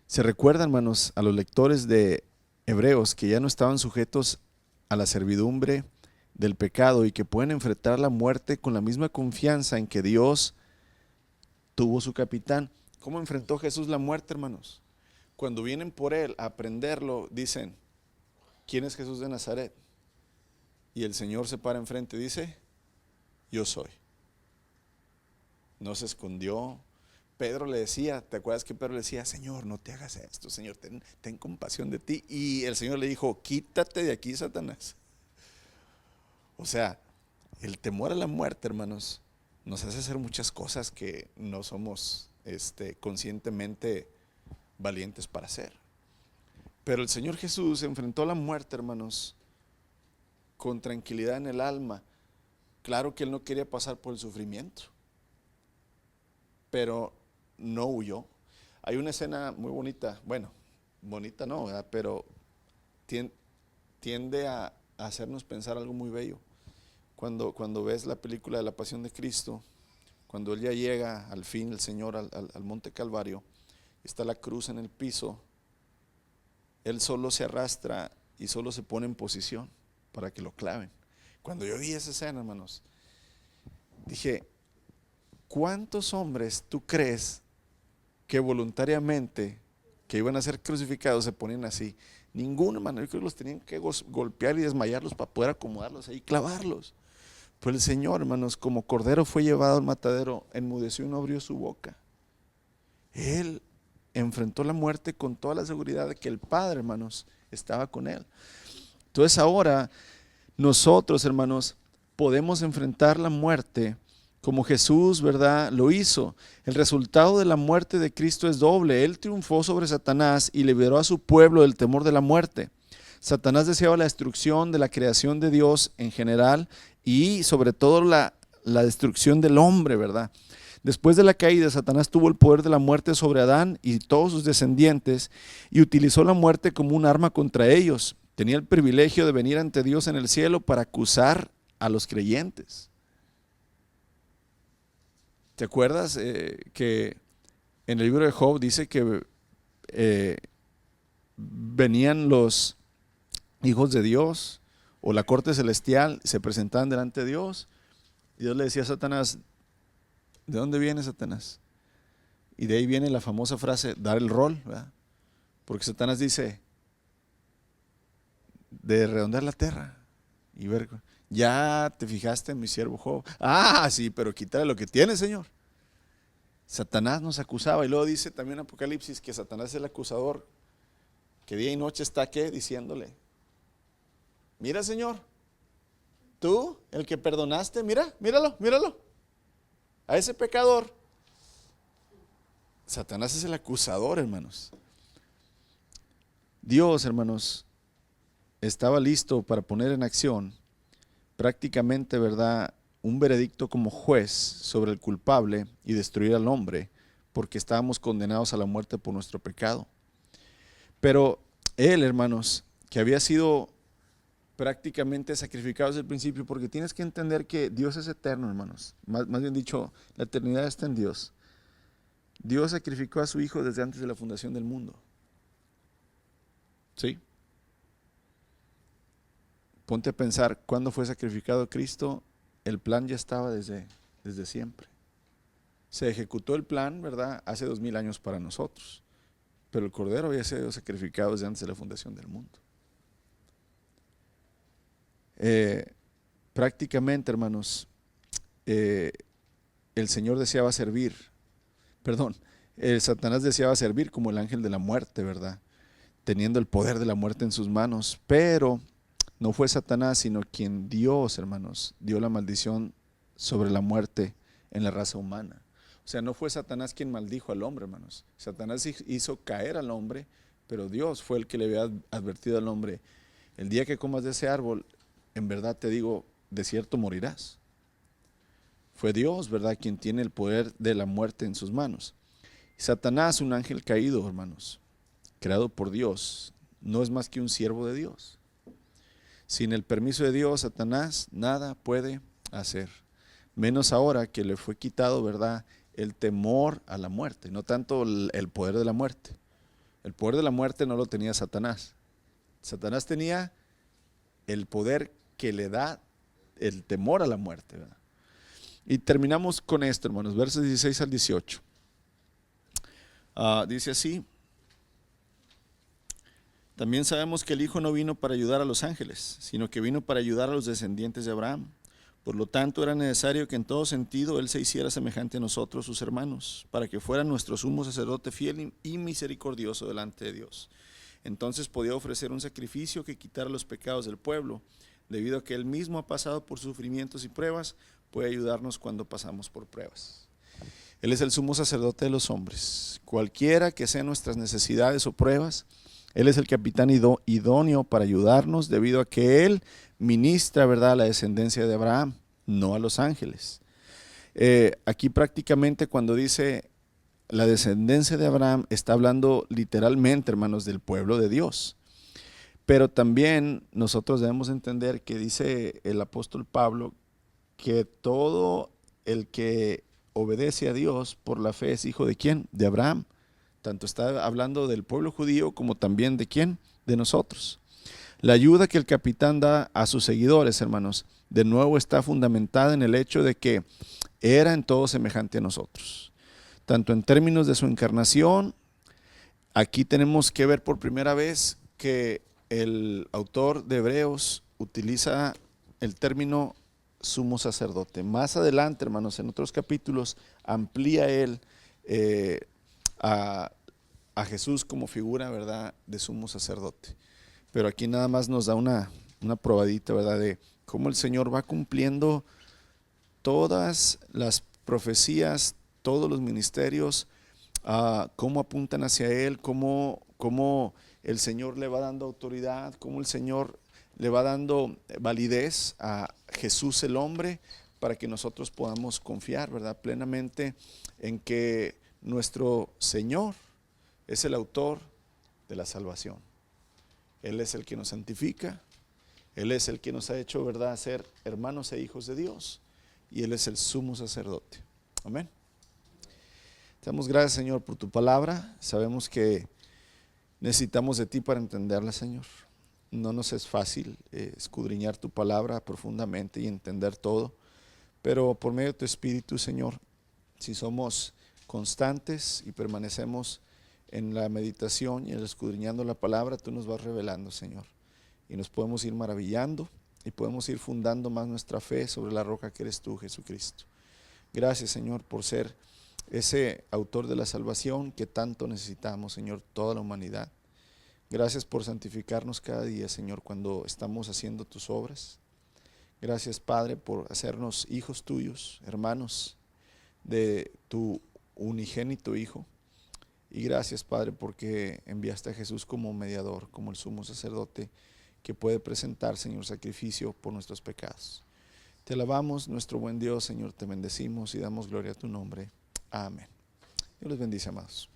Speaker 1: Se recuerda, hermanos, a los lectores de Hebreos que ya no estaban sujetos a la servidumbre del pecado y que pueden enfrentar la muerte con la misma confianza en que Dios tuvo su capitán. ¿Cómo enfrentó Jesús la muerte, hermanos? Cuando vienen por él a prenderlo, dicen, ¿quién es Jesús de Nazaret? Y el Señor se para enfrente y dice, yo soy. No se escondió. Pedro le decía, ¿te acuerdas que Pedro le decía, Señor, no te hagas esto, Señor, ten compasión de ti? Y el Señor le dijo, quítate de aquí, Satanás. O sea, el temor a la muerte, hermanos, nos hace hacer muchas cosas que no somos conscientemente valientes para hacer. Pero el Señor Jesús enfrentó la muerte, hermanos, con tranquilidad en el alma. Claro que Él no quería pasar por el sufrimiento, pero no huyó. Hay una escena muy bonita, bueno, bonita no, ¿verdad?, pero tiende a hacernos pensar algo muy bello. Cuando ves la película de la Pasión de Cristo, cuando Él ya llega al fin, el Señor, al Monte Calvario, está la cruz en el piso, Él solo se arrastra y solo se pone en posición para que lo claven. Cuando yo vi esa escena, hermanos, dije, ¿cuántos hombres tú crees que voluntariamente que iban a ser crucificados se ponían así? Ninguno, hermano. Yo creo que los tenían que golpear y desmayarlos para poder acomodarlos ahí y clavarlos. Pues el Señor, hermanos, como cordero fue llevado al matadero, enmudeció y no abrió su boca. Él enfrentó la muerte con toda la seguridad de que el Padre, hermanos, estaba con él. Entonces ahora nosotros, hermanos, podemos enfrentar la muerte como Jesús, ¿verdad?, lo hizo. El resultado de la muerte de Cristo es doble. Él triunfó sobre Satanás y liberó a su pueblo del temor de la muerte. Satanás deseaba la destrucción de la creación de Dios en general y sobre todo la destrucción del hombre, ¿verdad? Después de la caída, Satanás tuvo el poder de la muerte sobre Adán y todos sus descendientes y utilizó la muerte como un arma contra ellos. Tenía el privilegio de venir ante Dios en el cielo para acusar a los creyentes. ¿Te acuerdas que en el libro de Job dice que venían los hijos de Dios o la corte celestial, se presentaban delante de Dios y Dios le decía a Satanás, ¿de dónde viene Satanás? Y de ahí viene la famosa frase, dar el rol, ¿verdad? Porque Satanás dice, de redondear la tierra y ver, ya te fijaste en mi siervo Job. Ah, sí, pero quítale lo que tiene, Señor. Satanás nos acusaba y luego dice también en Apocalipsis que Satanás es el acusador, que día y noche está, ¿qué? Diciéndole, mira, Señor, tú, el que perdonaste, míralo, a ese pecador. Satanás es el acusador, hermanos. Dios, hermanos, estaba listo para poner en acción prácticamente, ¿verdad?, un veredicto como juez sobre el culpable y destruir al hombre, porque estábamos condenados a la muerte por nuestro pecado. Pero él, hermanos, que había sido prácticamente sacrificado desde el principio, porque tienes que entender que Dios es eterno, hermanos. Más bien dicho, la eternidad está en Dios. Dios sacrificó a su Hijo desde antes de la fundación del mundo. ¿Sí? Ponte a pensar, ¿cuándo fue sacrificado Cristo? El plan ya estaba desde siempre. Se ejecutó el plan, ¿verdad?, hace 2000 años para nosotros. Pero el Cordero había sido sacrificado desde antes de la fundación del mundo. Prácticamente, hermanos, el Señor deseaba servir, el Satanás deseaba servir como el ángel de la muerte, ¿verdad?, teniendo el poder de la muerte en sus manos, pero no fue Satanás, sino quien Dios, hermanos, dio la maldición sobre la muerte en la raza humana. O sea, no fue Satanás quien maldijo al hombre, hermanos. Satanás hizo caer al hombre, pero Dios fue el que le había advertido al hombre, el día que comas de ese árbol, en verdad te digo, de cierto morirás. Fue Dios, ¿verdad?, quien tiene el poder de la muerte en sus manos. Satanás, un ángel caído, hermanos, creado por Dios, no es más que un siervo de Dios. Sin el permiso de Dios, Satanás nada puede hacer. Menos ahora que le fue quitado, ¿verdad?, el temor a la muerte, no tanto el poder de la muerte. El poder de la muerte no lo tenía Satanás. Satanás tenía el poder que le da el temor a la muerte, ¿verdad? Y terminamos con esto, hermanos, versos 16 al 18. Dice así: también sabemos que el Hijo no vino para ayudar a los ángeles, sino que vino para ayudar a los descendientes de Abraham. Por lo tanto, era necesario que en todo sentido Él se hiciera semejante a nosotros, sus hermanos, para que fuera nuestro sumo sacerdote fiel y misericordioso delante de Dios. Entonces podía ofrecer un sacrificio que quitara los pecados del pueblo. Debido a que Él mismo ha pasado por sufrimientos y pruebas, puede ayudarnos cuando pasamos por pruebas. Él es el sumo sacerdote de los hombres. Cualquiera que sean nuestras necesidades o pruebas, Él es el capitán idóneo para ayudarnos, debido a que Él ministra, ¿verdad?, a la descendencia de Abraham, no a los ángeles. Aquí prácticamente cuando dice la descendencia de Abraham, está hablando literalmente, hermanos, del pueblo de Dios. Pero también nosotros debemos entender que dice el apóstol Pablo que todo el que obedece a Dios por la fe es hijo de ¿quién? De Abraham. Tanto está hablando del pueblo judío como también de ¿quién? De nosotros. La ayuda que el capitán da a sus seguidores, hermanos, de nuevo está fundamentada en el hecho de que era en todo semejante a nosotros. Tanto en términos de su encarnación, aquí tenemos que ver por primera vez que el autor de Hebreos utiliza el término sumo sacerdote. Más adelante, hermanos, en otros capítulos, amplía él a Jesús como figura, ¿verdad?, de sumo sacerdote. Pero aquí nada más nos da una probadita, ¿verdad?, de cómo el Señor va cumpliendo todas las profecías, todos los ministerios, cómo apuntan hacia Él, cómo el Señor le va dando autoridad, cómo el Señor le va dando validez a Jesús el hombre, para que nosotros podamos confiar, ¿verdad?, plenamente en que nuestro Señor es el autor de la salvación. Él es el que nos santifica, Él es el que nos ha hecho, ¿verdad?, ser hermanos e hijos de Dios, y Él es el sumo sacerdote. Amén. Te damos gracias, Señor, por tu palabra. Sabemos que necesitamos de ti para entenderla, Señor. No nos es fácil escudriñar tu palabra profundamente y entender todo, pero por medio de tu Espíritu, Señor, si somos constantes y permanecemos en la meditación y en el escudriñando la palabra, tú nos vas revelando, Señor, y nos podemos ir maravillando y podemos ir fundando más nuestra fe sobre la roca que eres tú, Jesucristo. Gracias, Señor, por ser ese autor de la salvación que tanto necesitamos, Señor, toda la humanidad. Gracias por santificarnos cada día, Señor, cuando estamos haciendo tus obras. Gracias, Padre, por hacernos hijos tuyos, hermanos de tu unigénito Hijo. Y gracias, Padre, porque enviaste a Jesús como mediador, como el sumo sacerdote que puede presentar, Señor, sacrificio por nuestros pecados. Te alabamos, nuestro buen Dios, Señor, te bendecimos y damos gloria a tu nombre. Amén. Dios les bendice, amados.